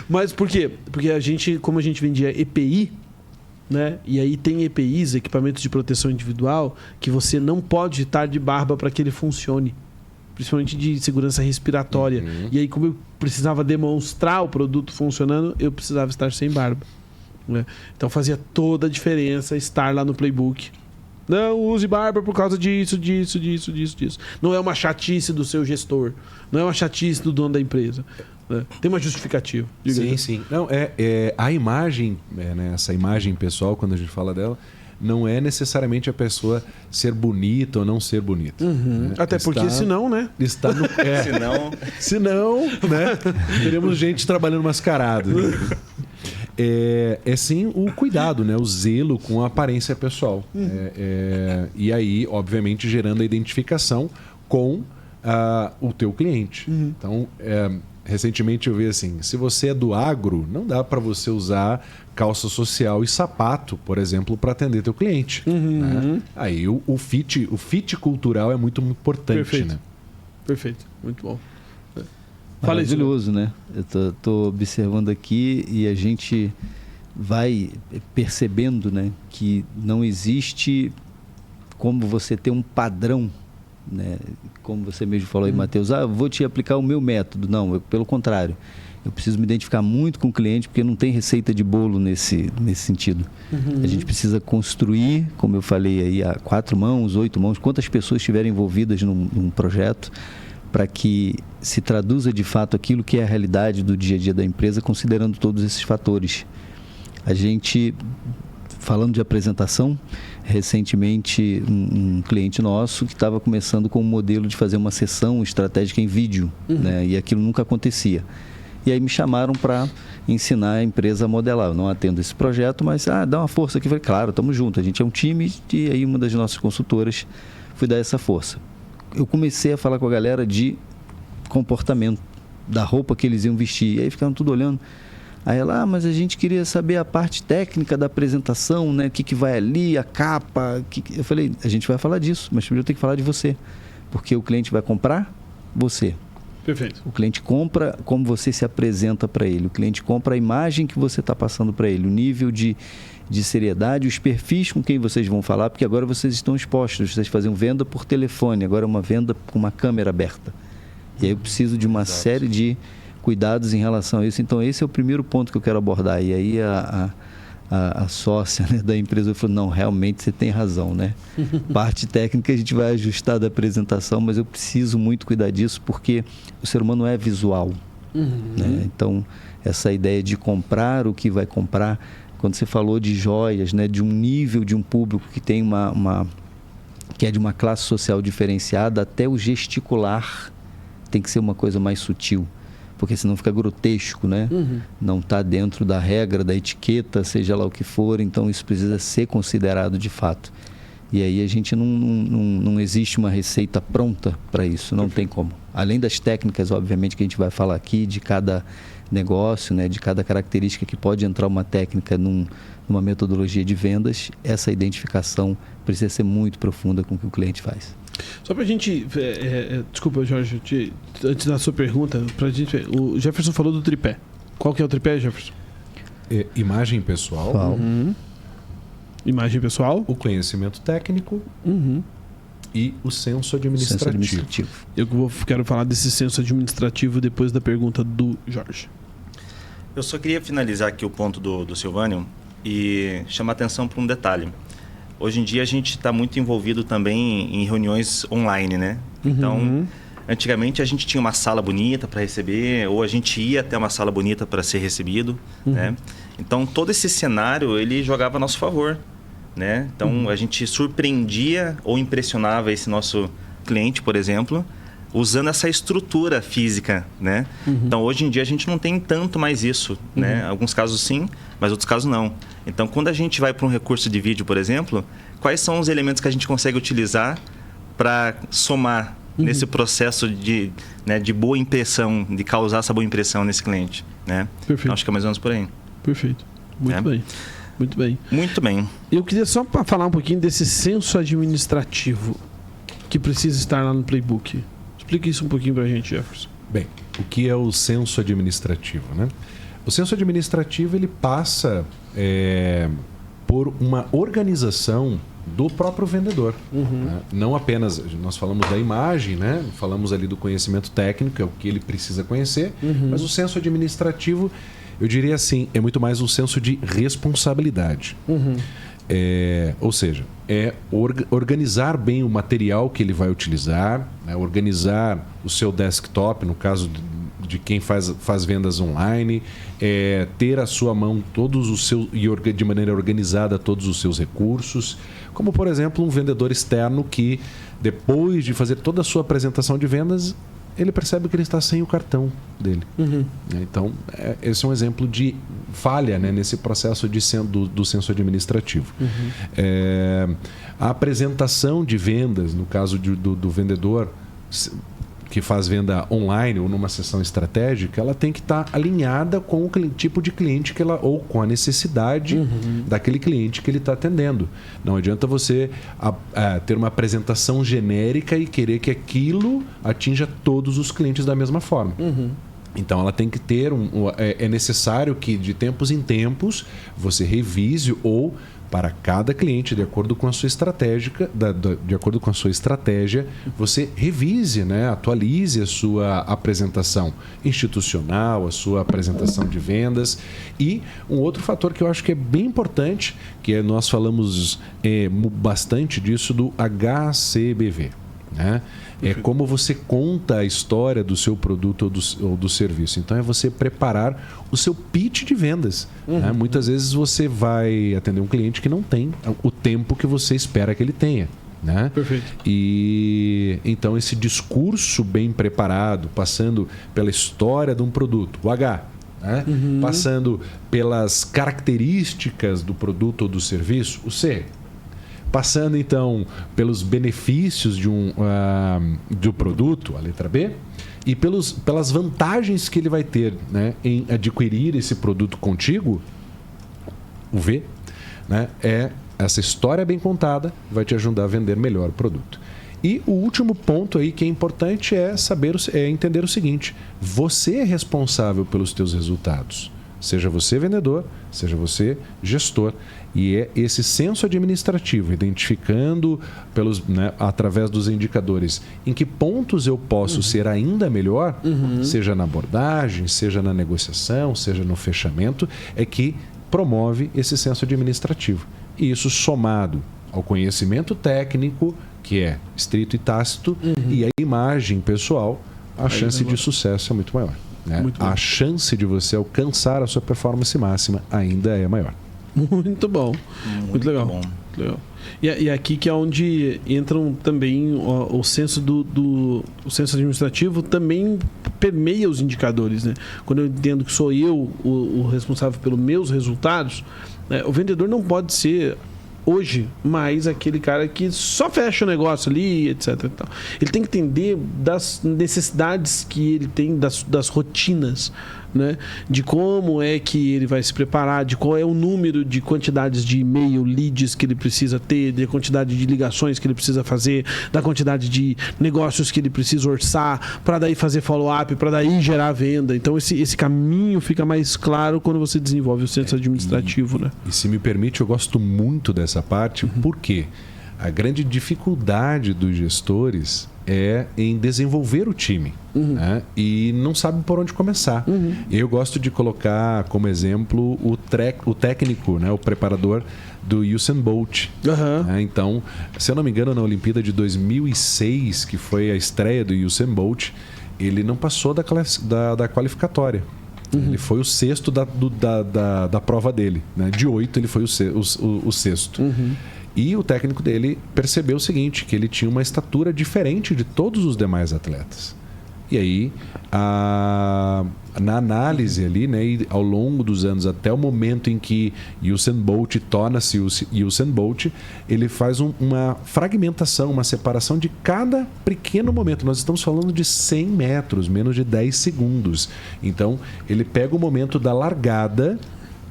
Mas por quê? Porque como a gente vendia EPI, né? E aí tem EPIs, equipamentos de proteção individual, que você não pode estar de barba para que ele funcione. Principalmente de segurança respiratória. E aí, como eu precisava demonstrar o produto funcionando, eu precisava estar sem barba. Né? Então fazia toda a diferença estar lá no Playbook. Não use barba por causa disso. Não é uma chatice do seu gestor. Não é uma chatice do dono da empresa. Né? Tem uma justificativa. Sim. Não, a imagem, né, essa imagem pessoal, quando a gente fala dela, não é necessariamente a pessoa ser bonita ou não ser bonita. Né? Até porque senão, né? Está no... senão, né? Teremos gente trabalhando mascarado. É sim o cuidado, né? O zelo com a aparência pessoal. E aí, obviamente, gerando a identificação com o teu cliente. Então, recentemente eu vi assim, se você é do agro, não dá para você usar calça social e sapato, por exemplo, para atender teu cliente. Né? Aí o fit cultural é muito importante. Perfeito. Né? Perfeito, muito bom. Maravilhoso, né? Eu tô observando aqui e a gente vai percebendo, né, que não existe como você ter um padrão, né? Como você mesmo falou aí, Matheus, vou te aplicar o meu método. Não, pelo contrário. Eu preciso me identificar muito com o cliente porque não tem receita de bolo nesse sentido. A gente precisa construir, como eu falei aí, a 4 mãos, 8 mãos, quantas pessoas estiverem envolvidas num projeto, para que se traduza de fato aquilo que é a realidade do dia a dia da empresa, considerando todos esses fatores. A gente, falando de apresentação, recentemente um cliente nosso que estava começando com um modelo de fazer uma sessão estratégica em vídeo, né? E aquilo nunca acontecia. E aí me chamaram para ensinar a empresa a modelar. Eu não atendo esse projeto, mas dá uma força aqui. Eu falei, claro, estamos juntos, a gente é um time. E aí uma das nossas consultoras foi dar essa força. Eu comecei a falar com a galera de comportamento, da roupa que eles iam vestir. E aí ficaram tudo olhando. Aí ela, mas a gente queria saber a parte técnica da apresentação, né? O que vai ali, a capa. Eu falei, a gente vai falar disso, mas primeiro tem que falar de você. Porque o cliente vai comprar você. Perfeito. O cliente compra como você se apresenta para ele. O cliente compra a imagem que você está passando para ele. O nível de seriedade, os perfis com quem vocês vão falar, porque agora vocês estão expostos. Vocês faziam venda por telefone, agora é uma venda com uma câmera aberta. E aí eu preciso de uma série de cuidados em relação a isso. Então, esse é o primeiro ponto que eu quero abordar. E aí a sócia, né, da empresa falou, não, realmente você tem razão, né? Parte técnica a gente vai ajustar da apresentação, mas eu preciso muito cuidar disso porque o ser humano é visual. Né? Então, essa ideia de comprar o que vai comprar, quando você falou de joias, né, de um nível de um público que tem que é de uma classe social diferenciada, até o gesticular tem que ser uma coisa mais sutil. Porque senão fica grotesco, né? Não está dentro da regra, da etiqueta, seja lá o que for, então isso precisa ser considerado de fato. E aí a gente não existe uma receita pronta para isso, não tem como. Além das técnicas, obviamente, que a gente vai falar aqui, de cada negócio, né? De cada característica que pode entrar uma técnica numa metodologia de vendas, essa identificação precisa ser muito profunda com o que o cliente faz. Só pra gente... desculpa, Jorge, antes da sua pergunta, pra gente, o Jefferson falou do tripé. Qual que é o tripé, Jefferson? Imagem pessoal. Imagem pessoal. O conhecimento técnico. E o senso administrativo. Eu quero falar desse senso administrativo depois da pergunta do Jorge. Eu só queria finalizar aqui o ponto do Silvânio e chamar atenção para um detalhe. Hoje em dia a gente está muito envolvido também em reuniões online, né? Então, antigamente a gente tinha uma sala bonita para receber, ou a gente ia até uma sala bonita para ser recebido, né? Então, todo esse cenário, ele jogava a nosso favor, né? Então, a gente surpreendia ou impressionava esse nosso cliente, por exemplo, usando essa estrutura física, né? Então, hoje em dia a gente não tem tanto mais isso, né? Alguns casos sim, mas outros casos não. Então, quando a gente vai para um recurso de vídeo, por exemplo, quais são os elementos que a gente consegue utilizar para somar nesse processo de boa impressão, de causar essa boa impressão nesse cliente, né? Perfeito. Então, acho que é mais ou menos por aí. Perfeito. Muito bem. Muito bem. Muito bem. Eu queria só falar um pouquinho desse senso administrativo que precisa estar lá no playbook. Explica isso um pouquinho pra gente, Jefferson. Bem, o que é o senso administrativo, né? O senso administrativo, ele passa por uma organização do próprio vendedor. Né? Não apenas, nós falamos da imagem, né? Falamos ali do conhecimento técnico, que é o que ele precisa conhecer, mas o senso administrativo, eu diria assim, é muito mais um senso de responsabilidade. Ou seja, organizar bem o material que ele vai utilizar, né? Organizar o seu desktop, no caso de quem faz vendas online, ter à sua mão todos os seus, e de maneira organizada todos os seus recursos, como por exemplo um vendedor externo que depois de fazer toda a sua apresentação de vendas, ele percebe que ele está sem o cartão dele. Então, esse é um exemplo de falha, né, nesse processo do censo administrativo. A apresentação de vendas, no caso do vendedor que faz venda online ou numa sessão estratégica, ela tem que estar alinhada com o tipo de cliente que ou com a necessidade daquele cliente que ele está atendendo. Não adianta você ter uma apresentação genérica e querer que aquilo atinja todos os clientes da mesma forma. Então, ela tem que ter é necessário que de tempos em tempos você revise ou para cada cliente, de acordo com a sua estratégia, você revise, né? Atualize a sua apresentação institucional, a sua apresentação de vendas. E um outro fator que eu acho que é bem importante, que nós falamos bastante disso, do HCBV. Né? É como você conta a história do seu produto ou do serviço. Então, é você preparar o seu pitch de vendas. Né? Muitas vezes você vai atender um cliente que não tem o tempo que você espera que ele tenha. Né? Perfeito. E então, esse discurso bem preparado, passando pela história de um produto, o H, né? Passando pelas características do produto ou do serviço, o C. Passando, então, pelos benefícios do produto, a letra B, e pelas vantagens que ele vai ter, né, em adquirir esse produto contigo, o V, né, essa história bem contada vai te ajudar a vender melhor o produto. E o último ponto aí que é importante é entender o seguinte: você é responsável pelos teus resultados. Seja você vendedor, seja você gestor. E é esse censo administrativo, identificando através dos indicadores em que pontos eu posso ser ainda melhor, seja na abordagem, seja na negociação, seja no fechamento, é que promove esse censo administrativo. E isso somado ao conhecimento técnico, que é estrito e tácito, e a imagem pessoal, a chance de sucesso é muito maior. Né? A chance de você alcançar a sua performance máxima ainda é maior. Muito bom. Muito legal. Bom. Legal. E aqui que é onde entram também o censo o censo administrativo também permeia os indicadores, né? Quando eu entendo que sou eu o responsável pelos meus resultados, né, o vendedor não pode ser hoje mais aquele cara que só fecha o negócio ali, etc. Então, ele tem que entender das necessidades que ele tem, das rotinas, né? De como é que ele vai se preparar, de qual é o número de quantidades de e-mail, leads que ele precisa ter, da quantidade de ligações que ele precisa fazer, da quantidade de negócios que ele precisa orçar, para daí fazer follow-up, para daí gerar venda. Então, esse caminho fica mais claro quando você desenvolve o censo administrativo, né? E se me permite, eu gosto muito dessa parte, porque a grande dificuldade dos gestores é em desenvolver o time, né? E não sabe por onde começar. Eu gosto de colocar como exemplo o técnico, né? O preparador do Usain Bolt. Né? Então, se eu não me engano, na Olimpíada de 2006, que foi a estreia do Usain Bolt, ele não passou da qualificatória. Ele foi o sexto da prova dele. Né? De 8, ele foi o sexto. E o técnico dele percebeu o seguinte, que ele tinha uma estatura diferente de todos os demais atletas. E aí, na análise ali, né, e ao longo dos anos, até o momento em que Usain Bolt torna-se Usain Bolt, ele faz uma fragmentação, uma separação de cada pequeno momento. Nós estamos falando de 100 metros, menos de 10 segundos. Então, ele pega o momento da largada,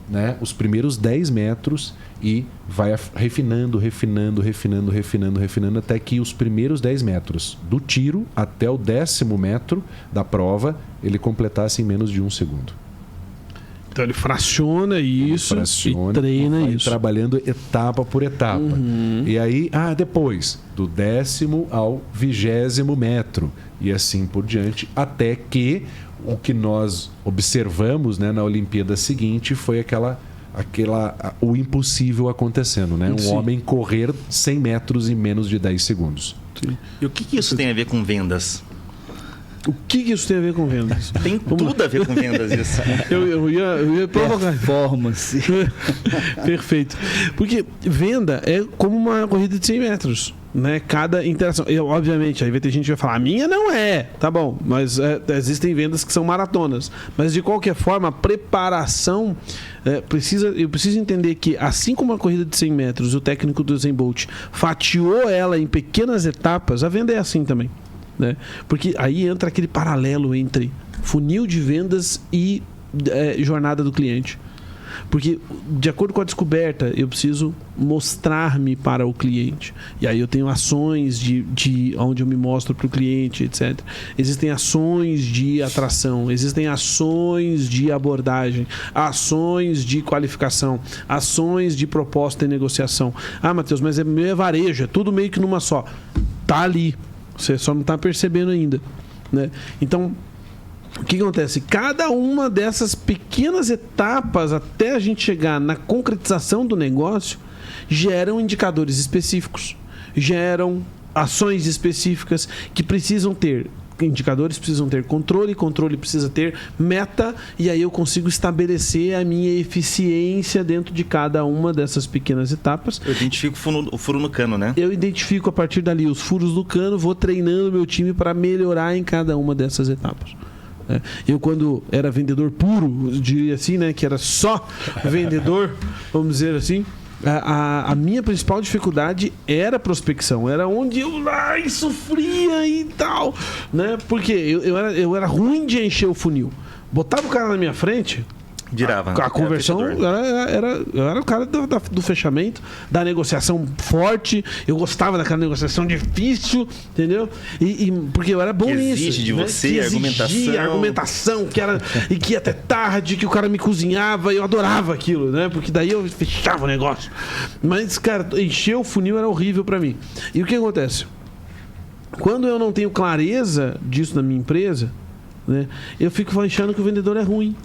né, os primeiros 10 metros, e vai refinando, até que os primeiros 10 metros do tiro até o 10º metro da prova, ele completasse em menos de 1 segundo. Então ele fraciona isso e treina isso. Trabalhando etapa por etapa. E aí, depois, do 10º ao 20º metro. E assim por diante, até que o que nós observamos, né, na Olimpíada seguinte foi o impossível acontecendo, né? Um homem correr 100 metros em menos de 10 segundos. E o que isso tem a ver com vendas? O que isso tem a ver com vendas? Tem tudo a ver com vendas isso. Eu ia provocar. Performance. Perfeito. Porque venda é como uma corrida de 100 metros. Né? Cada interação. Obviamente, aí vai ter gente que vai falar, a minha não é. Tá bom, mas existem vendas que são maratonas. Mas de qualquer forma, a preparação eu preciso entender que, assim como a corrida de 100 metros, o técnico do Usain Bolt fatiou ela em pequenas etapas, a venda é assim também. Né? Porque aí entra aquele paralelo entre funil de vendas e jornada do cliente. Porque, de acordo com a descoberta, eu preciso mostrar-me para o cliente. E aí eu tenho ações de onde eu me mostro para o cliente, etc. Existem ações de atração, existem ações de abordagem, ações de qualificação, ações de proposta e negociação. Ah, Matheus, mas meu é varejo, é tudo meio que numa só. Tá ali. Você só não está percebendo ainda. Né? Então, o que acontece? Cada uma dessas pequenas etapas até a gente chegar na concretização do negócio geram indicadores específicos, geram ações específicas que precisam ter indicadores, precisam ter controle precisa ter meta, e aí eu consigo estabelecer a minha eficiência dentro de cada uma dessas pequenas etapas. Eu identifico o furo no cano, né? Eu identifico a partir dali os furos do cano, vou treinando meu time para melhorar em cada uma dessas etapas. Eu, quando era vendedor puro, diria assim, né, que era só vendedor, vamos dizer assim, a minha principal dificuldade era a prospecção, era onde eu sofria e tal, né? Porque eu era ruim de encher o funil. Botava o cara na minha frente, virava. A conversão eu era o cara do fechamento, da negociação forte. Eu gostava daquela negociação difícil, entendeu? Porque eu era bom nisso. Exige de você, argumentação, e que ia até tarde, que o cara me cozinhava, eu adorava aquilo, né? Porque daí eu fechava o negócio. Mas, cara, encher o funil era horrível pra mim. E o que acontece? Quando eu não tenho clareza disso na minha empresa, né, eu fico achando que o vendedor é ruim,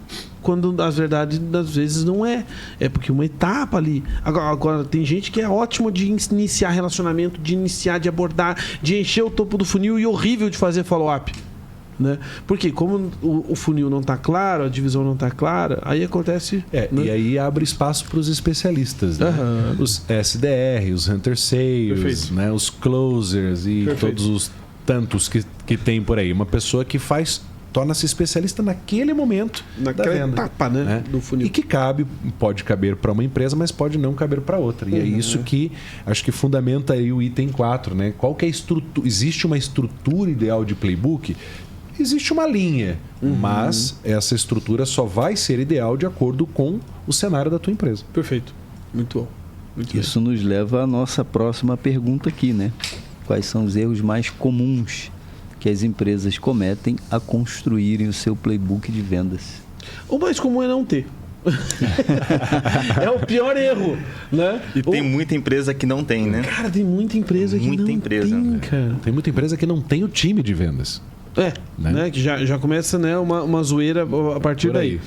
quando na verdade às vezes não é. É porque uma etapa ali. Agora tem gente que é ótimo de iniciar relacionamento, de abordar, de encher o topo do funil, e horrível de fazer follow-up. Né? Porque como o funil não está claro, a divisão não está clara, aí acontece... Né? E aí abre espaço para os especialistas, né? Os SDR, os Hunter Sales, né? Os Closers e todos os tantos que tem por aí. Uma pessoa que torna-se especialista naquele momento, naquela da venda, etapa, né? Do funil. E que pode caber para uma empresa, mas pode não caber para outra. E é isso que acho que fundamenta aí o item 4, né? Qual que é a estrutura? Existe uma estrutura ideal de playbook? Existe uma linha, mas essa estrutura só vai ser ideal de acordo com o cenário da tua empresa. Perfeito. Muito bom. Isso nos leva à nossa próxima pergunta aqui, né? Quais são os erros mais comuns que as empresas cometem a construírem o seu playbook de vendas? O mais comum é não ter. É o pior erro, né? E tem muita empresa que não tem, né? Cara, tem muita empresa que não tem, cara. Tem muita empresa que não tem o time de vendas. Né? Que já começa, né, uma zoeira a partir daí.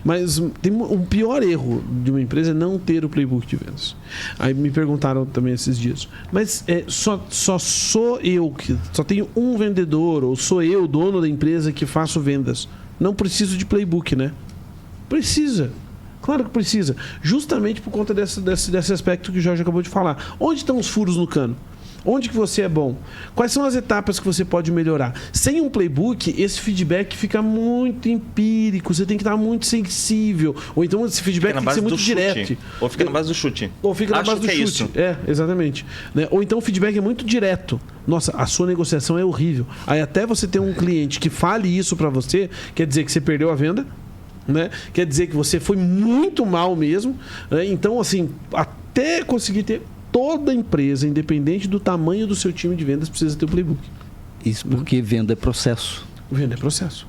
Mas tem um pior erro de uma empresa é não ter o playbook de vendas. Aí me perguntaram também esses dias, mas só sou eu que só tenho um vendedor, ou sou eu, dono da empresa, que faço vendas? Não preciso de playbook, né? Precisa. Claro que precisa. Justamente por conta desse aspecto que o Jorge acabou de falar. Onde estão os furos no cano? Onde que você é bom? Quais são as etapas que você pode melhorar? Sem um playbook, esse feedback fica muito empírico. Você tem que estar muito sensível. Ou então esse feedback tem que ser muito direto. Ou fica na base do chute. Ou fica na base do chute. Isso. Exatamente. Né? Ou então o feedback é muito direto. Nossa, a sua negociação é horrível. Aí até você ter um cliente que fale isso para você, quer dizer que você perdeu a venda, né? Quer dizer que você foi muito mal mesmo. Né? Então, assim, até conseguir ter... Toda empresa, independente do tamanho do seu time de vendas, precisa ter o playbook. Isso porque venda é processo. Venda é processo.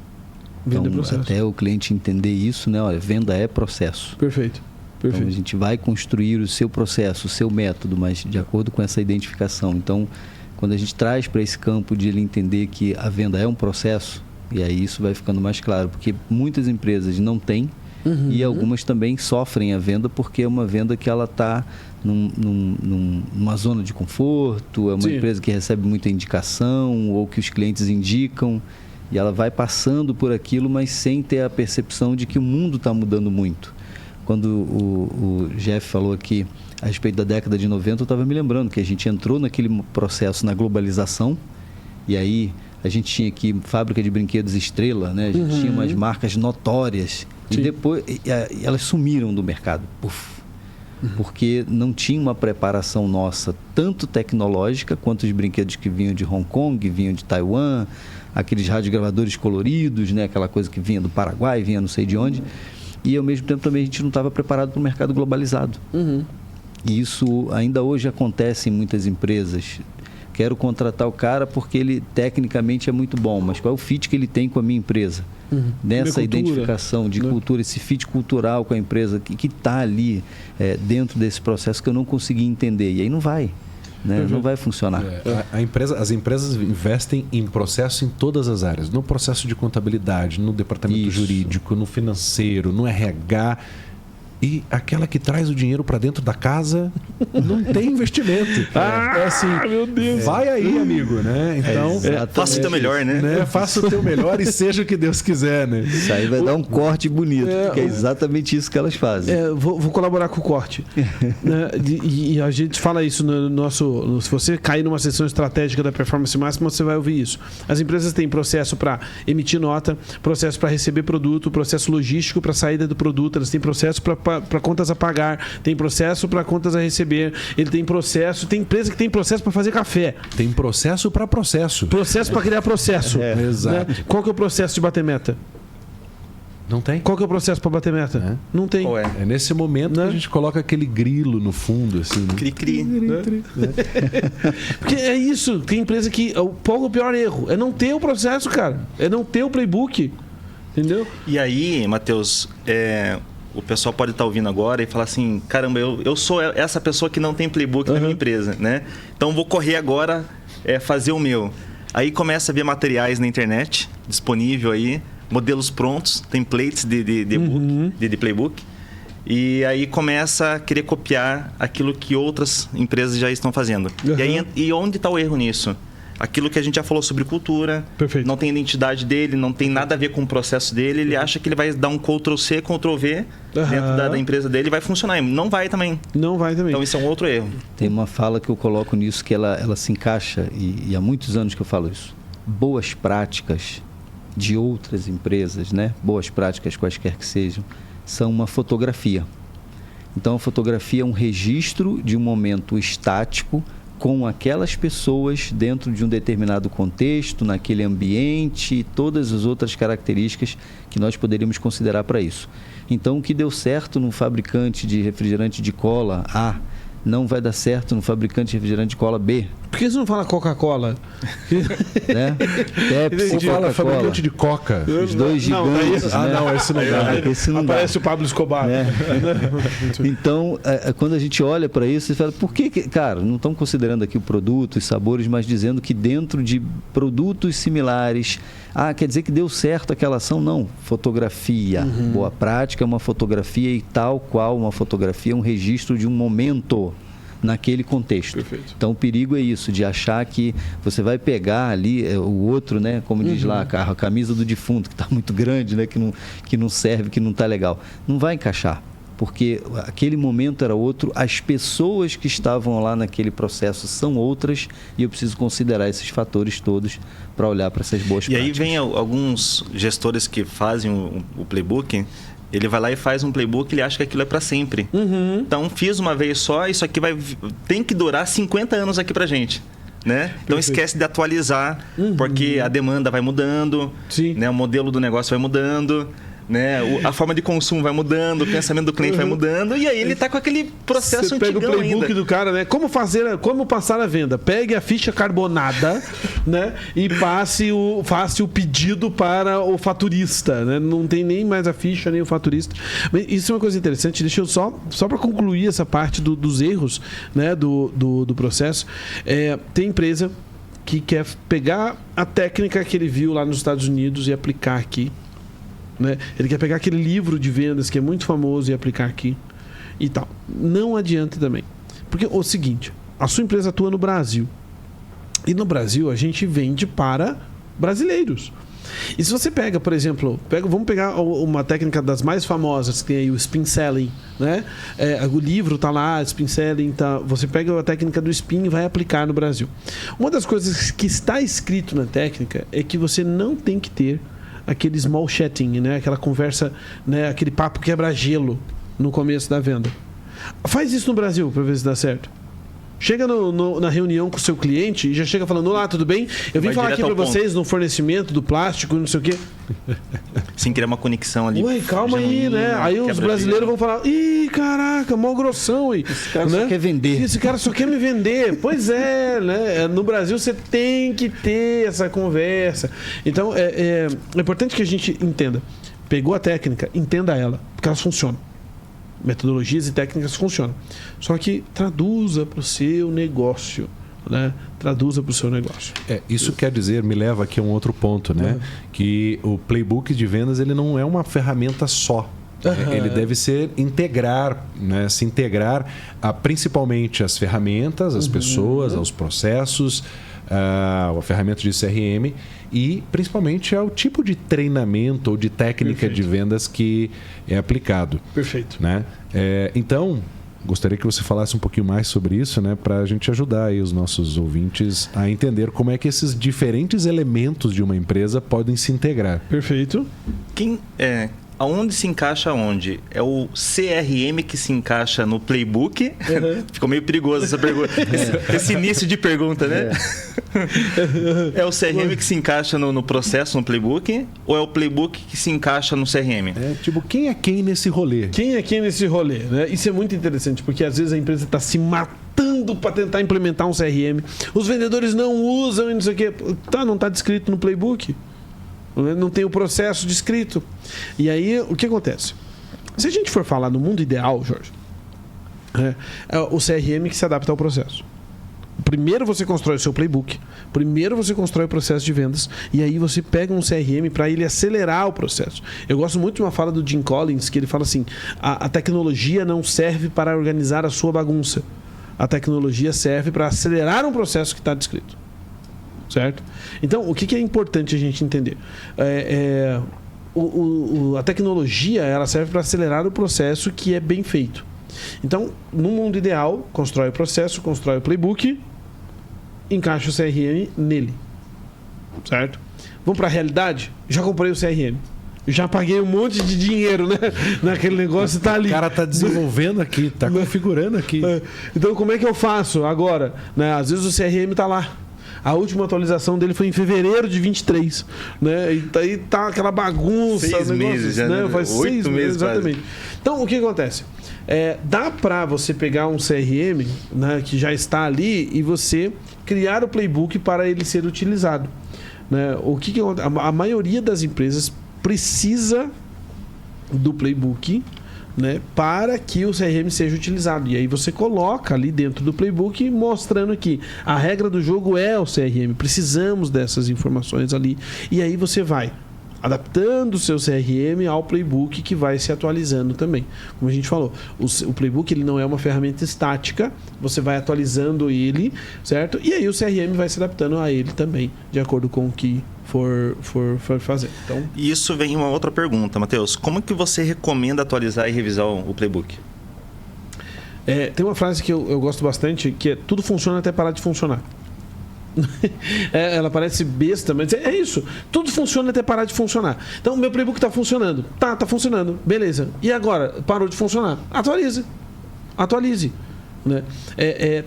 Venda é processo. Até o cliente entender isso, né? Olha, venda é processo. Perfeito. Então a gente vai construir o seu processo, o seu método, mas de acordo com essa identificação. Então, quando a gente traz para esse campo de ele entender que a venda é um processo, e aí isso vai ficando mais claro, porque muitas empresas não têm, e algumas também sofrem a venda porque é uma venda que ela está numa zona de conforto, é uma empresa que recebe muita indicação ou que os clientes indicam. E ela vai passando por aquilo, mas sem ter a percepção de que o mundo está mudando muito. Quando o Jeff falou aqui a respeito da década de 90, eu estava me lembrando que a gente entrou naquele processo na globalização, e aí a gente tinha aqui fábrica de brinquedos Estrela, né? A gente tinha umas marcas notórias, e depois elas sumiram do mercado. Porque não tinha uma preparação nossa, tanto tecnológica, quanto os brinquedos que vinham de Hong Kong, vinham de Taiwan, aqueles radiogravadores coloridos, né? Aquela coisa que vinha do Paraguai, vinha não sei de onde. E, ao mesmo tempo, também a gente não estava preparado para o mercado globalizado. E isso ainda hoje acontece em muitas empresas. Quero contratar o cara porque ele tecnicamente é muito bom, mas qual é o fit que ele tem com a minha empresa? Nessa identificação de cultura, esse fit cultural com a empresa que está ali dentro desse processo que eu não consegui entender. E aí não vai. Não vai funcionar. As empresas investem em processo em todas as áreas. No processo de contabilidade, no departamento jurídico, no financeiro, no RH. E aquela que traz o dinheiro para dentro da casa não tem investimento. Assim, meu Deus. Vai aí, amigo, né? Então, faça o teu melhor, né? Faça o teu melhor e seja o que Deus quiser, né? Isso aí vai dar um corte bonito, porque é exatamente isso que elas fazem. Vou colaborar com o corte. E a gente fala isso no nosso... Se você cair numa sessão estratégica da Performance Máxima, você vai ouvir isso. As empresas têm processo para emitir nota, processo para receber produto, processo logístico para saída do produto, elas têm processo para contas a pagar, tem processo para contas a receber, ele tem processo, tem empresa que tem processo para fazer café. Tem processo para processo. Processo para criar processo. Exato. Né? Qual que é o processo de bater meta? Não tem. Qual que é o processo para bater meta? Não tem. É nesse momento que a gente coloca aquele grilo no fundo, assim. Né? Cri-cri. Porque é isso, tem empresa que o pior erro é não ter o processo, cara. É não ter o playbook. Entendeu? E aí, Matheus, o pessoal pode estar ouvindo agora e falar assim, caramba, eu sou essa pessoa que não tem playbook na minha empresa, né? Então vou correr agora, fazer o meu. Aí começa a ver materiais na internet, disponível aí, modelos prontos, templates de playbook. E aí começa a querer copiar aquilo que outras empresas já estão fazendo. E onde está o erro nisso? Aquilo que a gente já falou sobre cultura, não tem identidade dele, não tem nada a ver com o processo dele, ele acha que ele vai dar um Ctrl-C, Ctrl-V dentro da empresa dele e vai funcionar. Não vai também. Não vai também. Então isso é um outro erro. Tem uma fala que eu coloco nisso que ela se encaixa, e há muitos anos que eu falo isso. Boas práticas de outras empresas, né? Boas práticas quaisquer que sejam, são uma fotografia. Então a fotografia é um registro de um momento estático com aquelas pessoas dentro de um determinado contexto, naquele ambiente e todas as outras características que nós poderíamos considerar para isso. Então, o que deu certo no fabricante de refrigerante de cola A, não vai dar certo no fabricante de refrigerante de cola B. Por que você não fala Coca-Cola? Né? Pepsi, ou fala fabricante de Coca. Os dois gigantes. Não, esse não dá. Esse não aparece dá. O Pablo Escobar. Né? Então, quando a gente olha para isso, você fala, por que, cara, não estamos considerando aqui o produto, os sabores, mas dizendo que dentro de produtos similares, quer dizer que deu certo aquela ação? Não. Fotografia. Boa prática é uma fotografia e tal qual uma fotografia é um registro de um momento naquele contexto. Perfeito. Então o perigo é isso, de achar que você vai pegar ali o outro, né, como diz lá a camisa do defunto, que está muito grande, né, que não serve, que não está legal. Não vai encaixar, porque aquele momento era outro, as pessoas que estavam lá naquele processo são outras, e eu preciso considerar esses fatores todos para olhar para essas boas práticas. E aí vem alguns gestores que fazem o playbook. Ele vai lá e faz um playbook, ele acha que aquilo é para sempre. Então, fiz uma vez só, isso aqui tem que durar 50 anos aqui pra gente. Né? Então, esquece de atualizar, porque a demanda vai mudando, né? O modelo do negócio vai mudando, né? A forma de consumo vai mudando, o pensamento do cliente vai mudando, e aí ele está com aquele processo antigão ainda. Você pega o playbook do cara, né? Como passar a venda? Pegue a ficha carbonada, né? E faça o pedido para o faturista, né? Não tem nem mais a ficha, nem o faturista. Mas isso é uma coisa interessante. Deixa eu só para concluir essa parte dos erros, né? do processo. Tem empresa que quer pegar a técnica que ele viu lá nos Estados Unidos e aplicar aqui. Né? Ele quer pegar aquele livro de vendas que é muito famoso e aplicar aqui e tal. Não adianta também. Porque o seguinte, a sua empresa atua no Brasil. E no Brasil a gente vende para brasileiros. E se você pega, por exemplo, vamos pegar uma técnica das mais famosas, que tem aí o spin selling, né? O livro tá lá, spin selling, tá, você pega a técnica do spin e vai aplicar no Brasil. Uma das coisas que está escrito na técnica é que você não tem que ter aquele small chatting, né? Aquela conversa, né? Aquele papo quebra-gelo no começo da venda. Faz isso no Brasil para ver se dá certo. Chega na reunião com o seu cliente e já chega falando: olá, tudo bem? Eu vim falar aqui para vocês no fornecimento do plástico, não sei o quê. Sem criar uma conexão ali. Ué, calma aí, né? Aí os brasileiros vão falar: ih, caraca, mó grossão aí. Esse cara só quer vender. Esse cara só quer me vender. Pois é, né? No Brasil você tem que ter essa conversa. Então é importante que a gente entenda. Pegou a técnica, entenda ela, porque elas funcionam. Metodologias e técnicas funcionam. Só que traduza para o seu negócio, né? Traduza para o seu negócio. Isso quer dizer, me leva aqui a um outro ponto, né? Que o playbook de vendas ele não é uma ferramenta só. Ele deve se integrar a principalmente as ferramentas, as pessoas, aos processos, a ferramenta de CRM e principalmente ao tipo de treinamento ou de técnica de vendas que é aplicado. Perfeito. Né? Então, gostaria que você falasse um pouquinho mais sobre isso, né, para a gente ajudar aí os nossos ouvintes a entender como é que esses diferentes elementos de uma empresa podem se integrar. Perfeito. Aonde se encaixa onde? É o CRM que se encaixa no playbook? Ficou meio perigoso essa pergunta. Esse início de pergunta, né? É o CRM que se encaixa no processo, no playbook? Ou é o playbook que se encaixa no CRM? Quem é quem nesse rolê? Quem é quem nesse rolê, né? Isso é muito interessante, porque às vezes a empresa está se matando para tentar implementar um CRM. Os vendedores não usam e não sei o quê. Não está descrito no playbook. Não tem o processo descrito. E aí, o que acontece? Se a gente for falar no mundo ideal, Jorge, é o CRM que se adapta ao processo. Primeiro você constrói o seu playbook, primeiro você constrói o processo de vendas e aí você pega um CRM para ele acelerar o processo. Eu gosto muito de uma fala do Jim Collins, que ele fala assim: a tecnologia não serve para organizar a sua bagunça. A tecnologia serve para acelerar um processo que está descrito. Certo? Então, o que é importante a gente entender? A tecnologia ela serve para acelerar o processo que é bem feito. Então, no mundo ideal, constrói o processo, constrói o playbook, encaixa o CRM nele. Certo? Vamos para a realidade? Já comprei o CRM. Já paguei um monte de dinheiro, né? Naquele negócio, tá ali. O cara tá desenvolvendo aqui, tá configurando aqui. Então, como é que eu faço agora? Né? Às vezes o CRM tá lá. A última atualização dele foi em fevereiro de 23, né? E aí tá aquela bagunça. 6 meses já, né? Faz 8 meses, exatamente. Então, o que acontece? Dá para você pegar um CRM, né, que já está ali e você criar o playbook para ele ser utilizado. Né? A maioria das empresas precisa do playbook, né, para que o CRM seja utilizado. E aí você coloca ali dentro do playbook mostrando que a regra do jogo é o CRM. Precisamos dessas informações ali. E aí você vai adaptando o seu CRM ao playbook que vai se atualizando também. Como a gente falou, o playbook ele não é uma ferramenta estática, você vai atualizando ele, certo? E aí o CRM vai se adaptando a ele também, de acordo com o que for fazer. Então, e isso vem uma outra pergunta, Matheus. Como que você recomenda atualizar e revisar o playbook? Tem uma frase que eu gosto bastante, que é: tudo funciona até parar de funcionar. Ela parece besta, mas é isso. Tudo funciona até parar de funcionar. Então, o meu playbook está funcionando. Tá funcionando. Beleza. E agora? Parou de funcionar. Atualize. Né?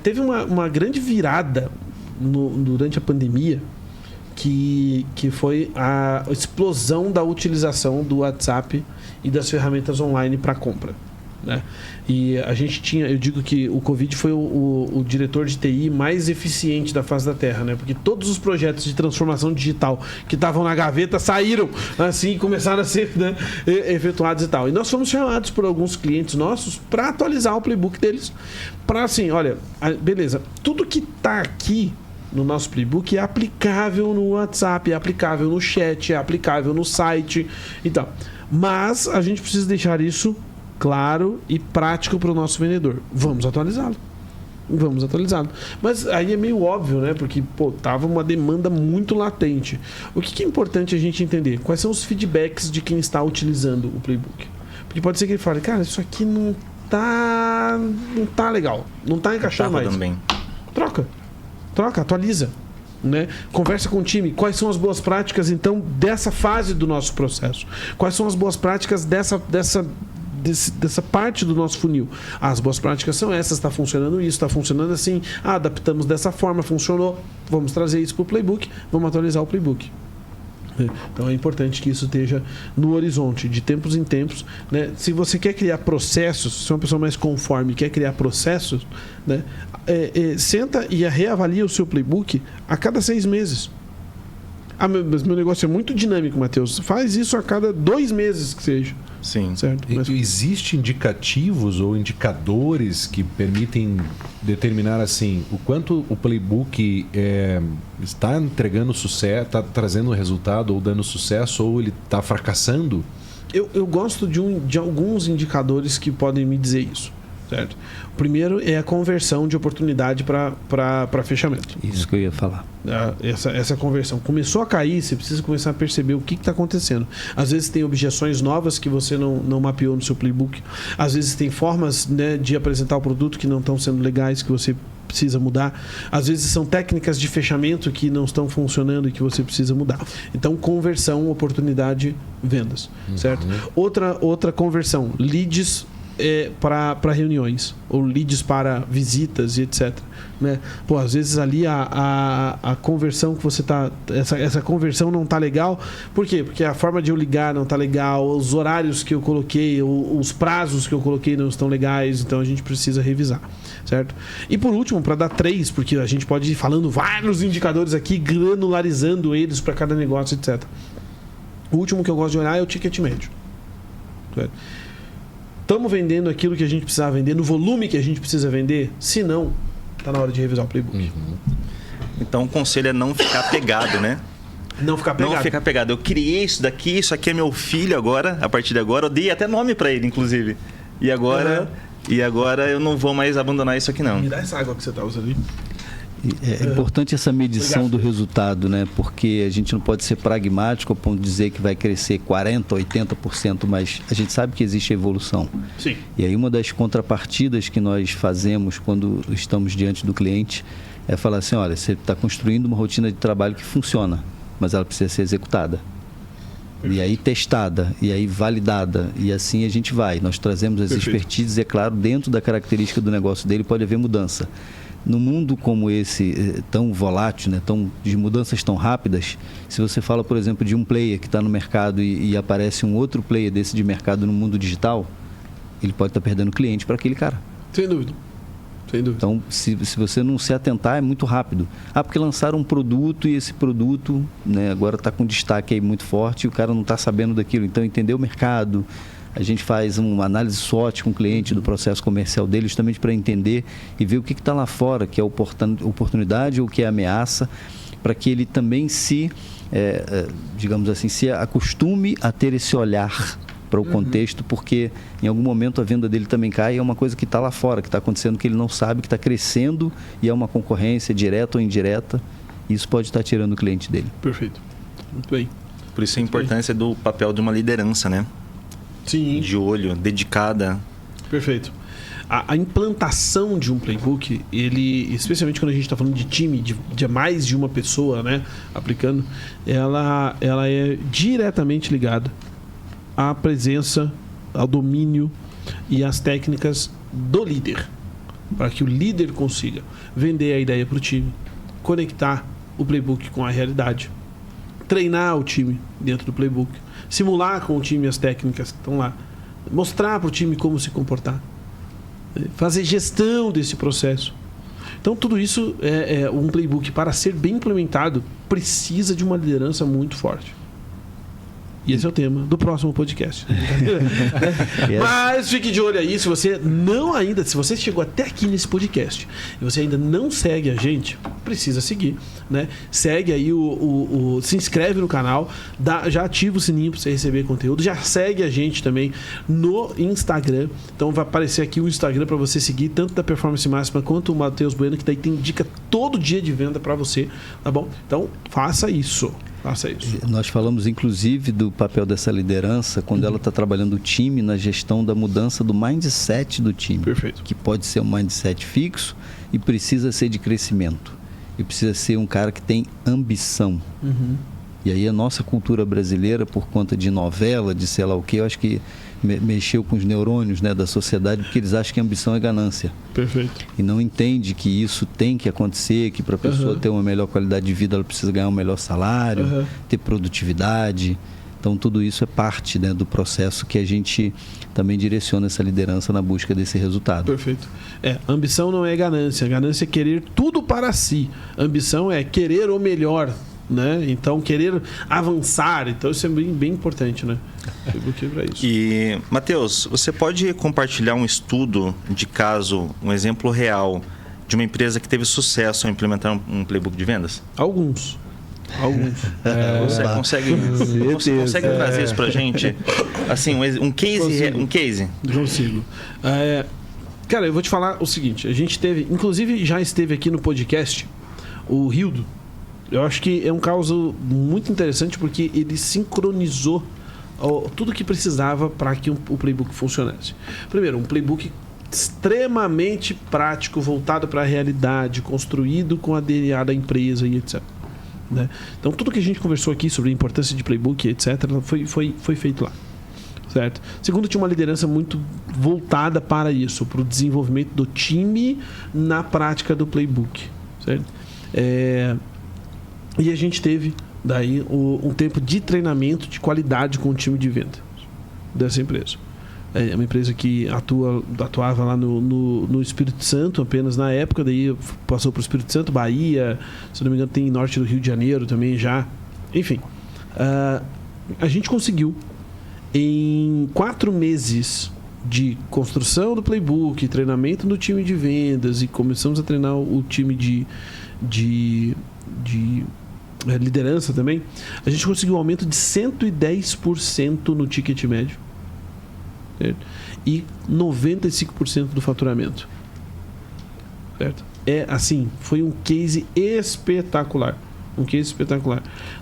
Teve uma grande virada durante a pandemia, que foi a explosão da utilização do WhatsApp e das ferramentas online para compra. Né? E a gente eu digo que o Covid foi o diretor de TI mais eficiente da face da Terra, né? Porque todos os projetos de transformação digital que estavam na gaveta saíram assim e começaram a ser, né, efetuados e tal. E nós fomos chamados por alguns clientes nossos para atualizar o playbook deles, para assim, olha, beleza, tudo que está aqui no nosso playbook é aplicável no WhatsApp, é aplicável no chat, é aplicável no site e tal. Mas a gente precisa deixar isso claro e prático para o nosso vendedor. Vamos atualizá-lo. vamos atualizá-lo. Mas aí é meio óbvio, né? Porque, tava uma demanda muito latente. O que é importante a gente entender? Quais são os feedbacks de quem está utilizando o playbook? Porque pode ser que ele fale, cara, isso aqui não tá legal, não tá encaixando mais. Também. Troca, atualiza. Né? Conversa com o time. Quais são as boas práticas, então, dessa fase do nosso processo? Quais são as boas práticas dessa parte do nosso funil? As boas práticas são essas, está funcionando isso, está funcionando assim, adaptamos dessa forma, funcionou, vamos trazer isso para o playbook, vamos atualizar o playbook. Então é importante que isso esteja no horizonte, de tempos em tempos, né? Se você quer criar processos, se é uma pessoa mais conforme quer criar processos, né? Senta e reavalia o seu playbook a cada 6 meses. Mas meu negócio é muito dinâmico, Matheus. Faz isso a cada 2 meses que seja. Sim. Certo? Mas... Existem indicativos ou indicadores que permitem determinar assim o quanto o playbook está entregando sucesso, está trazendo resultado ou dando sucesso, ou ele está fracassando? Eu gosto de alguns indicadores que podem me dizer isso. Certo? O primeiro é a conversão de oportunidade para fechamento. Isso que eu ia falar. Essa conversão começou a cair, você precisa começar a perceber o que está acontecendo. Às vezes tem objeções novas que você não mapeou no seu playbook. Às vezes tem formas, né, de apresentar o produto que não estão sendo legais, que você precisa mudar. Às vezes são técnicas de fechamento que não estão funcionando e que você precisa mudar. Então, conversão, oportunidade, vendas. Certo? Outra conversão, leads para reuniões, ou leads para visitas e etc. Né? Às vezes ali a conversão que você tá... Essa conversão não tá legal. Por quê? Porque a forma de eu ligar não tá legal, os horários que eu coloquei, os prazos que eu coloquei não estão legais, então a gente precisa revisar. Certo? E por último, para dar 3, porque a gente pode ir falando vários indicadores aqui, granularizando eles para cada negócio, etc. O último que eu gosto de olhar é o ticket médio. Certo? Estamos vendendo aquilo que a gente precisava vender, no volume que a gente precisa vender? Se não, está na hora de revisar o playbook. Então o conselho é não ficar pegado, né? Não ficar pegado. Eu criei isso daqui, isso aqui é meu filho agora, a partir de agora. Eu dei até nome para ele, inclusive. E agora eu não vou mais abandonar isso aqui, não. Me dá essa água que você está usando aí. É importante essa medição do resultado, né? Porque a gente não pode ser pragmático ao ponto de dizer que vai crescer 40%, 80%, mas a gente sabe que existe evolução. Sim. E aí uma das contrapartidas que nós fazemos quando estamos diante do cliente é falar assim, olha, você está construindo uma rotina de trabalho que funciona, mas ela precisa ser executada. E aí testada, e aí validada, e assim a gente vai. Nós trazemos as expertises, é claro, dentro da característica do negócio dele pode haver mudança. No mundo como esse, tão volátil, né, de mudanças tão rápidas, se você fala, por exemplo, de um player que está no mercado e aparece um outro player desse de mercado no mundo digital, ele pode estar perdendo cliente para aquele cara. Sem dúvida. Então, se você não se atentar, é muito rápido. Porque lançaram um produto e esse produto, né, agora está com destaque aí muito forte e o cara não está sabendo daquilo. Então, entender o mercado... A gente faz uma análise SWOT com o cliente do processo comercial dele, justamente para entender e ver o que está lá fora, que é oportunidade ou que é ameaça, para que ele também digamos assim, se acostume a ter esse olhar para o contexto, porque em algum momento a venda dele também cai, é uma coisa que está lá fora, que está acontecendo, que ele não sabe, que está crescendo e é uma concorrência direta ou indireta, e isso pode estar tirando o cliente dele. Perfeito. Muito bem. Por isso a importância do papel de uma liderança, né? Sim. De olho, dedicada. Perfeito. A implantação de um playbook, ele, especialmente quando a gente está falando de time, de mais de uma pessoa, né, aplicando, ela é diretamente ligada à presença, ao domínio e às técnicas do líder, para que o líder consiga vender a ideia para o time, conectar o playbook com a realidade, treinar o time dentro do playbook, simular com o time as técnicas que estão lá, mostrar para o time como se comportar, fazer gestão desse processo. Então, tudo isso um playbook, para ser bem implementado, precisa de uma liderança muito forte. E esse é o tema do próximo podcast. Mas fique de olho aí, se você chegou até aqui nesse podcast e você ainda não segue a gente, precisa seguir, né? Segue aí se inscreve no canal, já ativa o sininho para você receber conteúdo, já segue a gente também no Instagram. Então vai aparecer aqui o Instagram para você seguir, tanto da Performance Máxima quanto o Matheus Bueno, que daí tem dica todo dia de venda para você, tá bom? Então faça isso. Nós falamos inclusive do papel dessa liderança quando ela está trabalhando o time na gestão da mudança do mindset do time. Perfeito. Que pode ser um mindset fixo e precisa ser de crescimento. E precisa ser um cara que tem ambição. E aí a nossa cultura brasileira, por conta de novela, de sei lá o que, eu acho que mexeu com os neurônios, né, da sociedade, porque eles acham que ambição é ganância. Perfeito. E não entende que isso tem que acontecer, que para a pessoa ter uma melhor qualidade de vida, ela precisa ganhar um melhor salário, ter produtividade. Então tudo isso é parte, né, do processo que a gente também direciona essa liderança na busca desse resultado. Perfeito. Ambição não é ganância. Ganância é querer tudo para si. Ambição é querer o melhor, né? Então querer avançar. Então isso é bem importante, né? Pra isso. E Matheus, você pode compartilhar um estudo de caso, um exemplo real de uma empresa que teve sucesso ao implementar um playbook de vendas? Alguns. Você consegue trazer isso pra gente? Assim, um case? Consigo. Cara, eu vou te falar o seguinte. A gente inclusive já esteve aqui no podcast o Rildo. Eu acho que é um caso muito interessante porque ele sincronizou tudo que precisava para que o playbook funcionasse. Primeiro, um playbook extremamente prático, voltado para a realidade, construído com a DNA da empresa e etc. Né? Então, tudo que a gente conversou aqui sobre a importância de playbook, etc., foi feito lá. Certo? Segundo, tinha uma liderança muito voltada para isso, para o desenvolvimento do time na prática do playbook. Certo? E a gente teve daí um tempo de treinamento de qualidade com o time de venda dessa empresa. É uma empresa que atuava lá no Espírito Santo apenas na época, daí passou para o Espírito Santo, Bahia, se não me engano tem norte do Rio de Janeiro também já. Enfim, a gente conseguiu em 4 meses de construção do playbook, treinamento do time de vendas e começamos a treinar o time de liderança também, a gente conseguiu um aumento de 110% no ticket médio, certo? E 95% do faturamento, certo? Foi um case espetacular.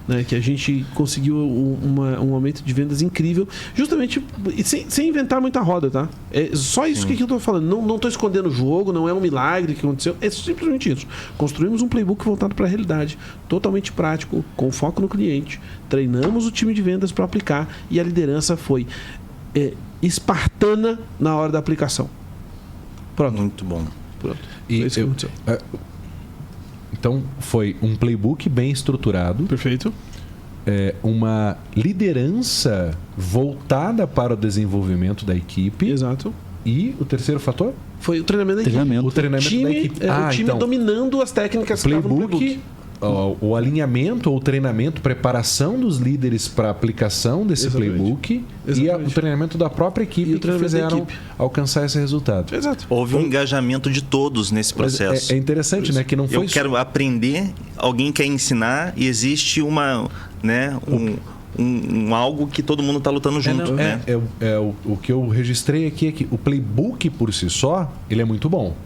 Né? Que a gente conseguiu um aumento de vendas incrível, justamente sem inventar muita roda, tá? É só isso que eu estou falando. Não estou escondendo o jogo, não é um milagre que aconteceu, é simplesmente isso. Construímos um playbook voltado para a realidade, totalmente prático, com foco no cliente, treinamos o time de vendas para aplicar e a liderança foi espartana na hora da aplicação. Pronto. Muito bom. Pronto. E isso que aconteceu. Então, foi um playbook bem estruturado. Perfeito. Uma liderança voltada para o desenvolvimento da equipe. Exato. E o terceiro fator? Foi o treinamento da equipe. O treinamento da equipe. O time então, dominando as técnicas que estavam no playbook. O alinhamento ou treinamento, preparação dos líderes para a aplicação desse playbook e o treinamento da própria equipe que fizeram alcançar esse resultado. Exato. Houve um engajamento de todos nesse processo. É interessante, né? Que não foi. Eu quero aprender, alguém quer ensinar e existe algo que todo mundo está lutando junto. O que eu registrei aqui é que o playbook por si só, ele é muito bom.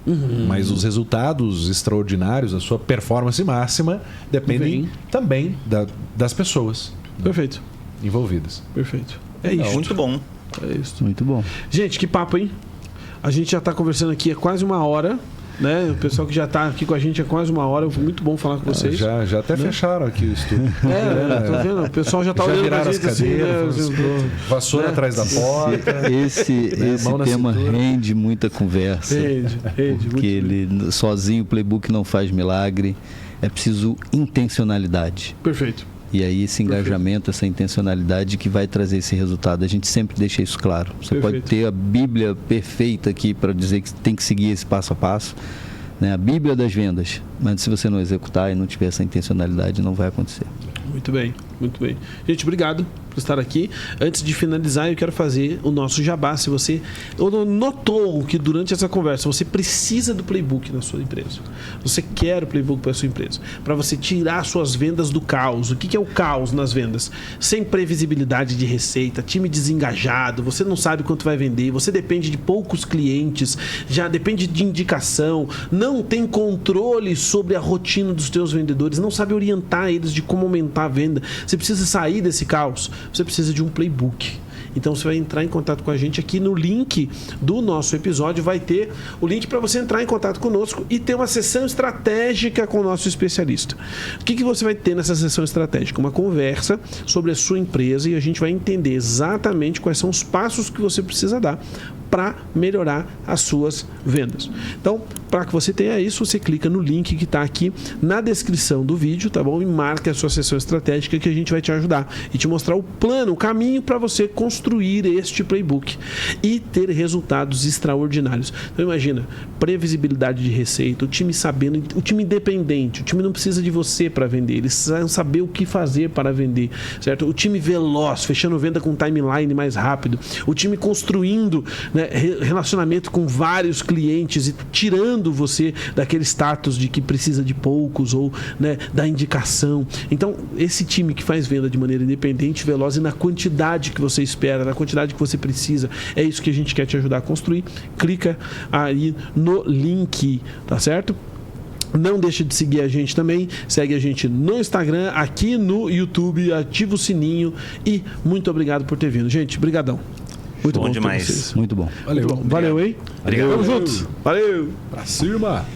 Mas os resultados extraordinários, a sua performance máxima, dependem também das pessoas. Perfeito. Envolvidas. Perfeito. É isso. Muito bom. É isso. Muito bom. Gente, que papo, hein? A gente já está conversando aqui há quase 1 hora. Né? O pessoal que já está aqui com a gente há quase 1 hora, foi muito bom falar com vocês. Já até fecharam aqui o estúdio. Tô vendo, o pessoal já está olhando viraram as cadeiras, assim, vassoura atrás da porta. Esse tema rende muita conversa. Rende. Porque ele sozinho, o playbook não faz milagre. É preciso intencionalidade. Perfeito. E aí esse engajamento, essa intencionalidade que vai trazer esse resultado. A gente sempre deixa isso claro. Você pode ter a Bíblia perfeita aqui para dizer que tem que seguir esse passo a passo, né? A Bíblia das vendas. Mas se você não executar e não tiver essa intencionalidade, não vai acontecer. Muito bem. Muito bem. Gente, obrigado por estar aqui. Antes de finalizar, eu quero fazer o nosso jabá. Se você notou que durante essa conversa você precisa do playbook na sua empresa, você quer o playbook para a sua empresa, para você tirar suas vendas do caos. O que é o caos nas vendas? Sem previsibilidade de receita, time desengajado, você não sabe quanto vai vender, você depende de poucos clientes, já depende de indicação, não tem controle sobre a rotina dos teus vendedores, não sabe orientar eles de como aumentar a venda. Você precisa sair desse caos. Você precisa de um playbook. Então você vai entrar em contato com a gente aqui no link do nosso episódio, vai ter o link para você entrar em contato conosco e ter uma sessão estratégica com o nosso especialista. O que você vai ter nessa sessão estratégica? Uma conversa sobre a sua empresa e a gente vai entender exatamente quais são os passos que você precisa dar para melhorar as suas vendas. Então, para que você tenha isso, você clica no link que está aqui na descrição do vídeo, tá bom? E marca a sua sessão estratégica que a gente vai te ajudar e te mostrar o plano, o caminho para você construir este playbook e ter resultados extraordinários. Então, imagina, previsibilidade de receita, o time sabendo, o time independente, o time não precisa de você para vender, eles precisam saber o que fazer para vender, certo? O time veloz, fechando venda com timeline mais rápido, o time construindo, né, relacionamento com vários clientes e tirando você daquele status de que precisa de poucos ou, né, da indicação. Então, esse time que faz venda de maneira independente, veloz e na quantidade que você espera, na quantidade que você precisa, é isso que a gente quer te ajudar a construir. Clica aí no link, tá certo? Não deixa de seguir a gente também, segue a gente no Instagram, aqui no YouTube, ativa o sininho e muito obrigado por ter vindo. Gente, brigadão. Muito bom demais. Muito bom. Valeu. Muito bom. Valeu, hein? Obrigado. Tamo juntos. Valeu. Pra cima.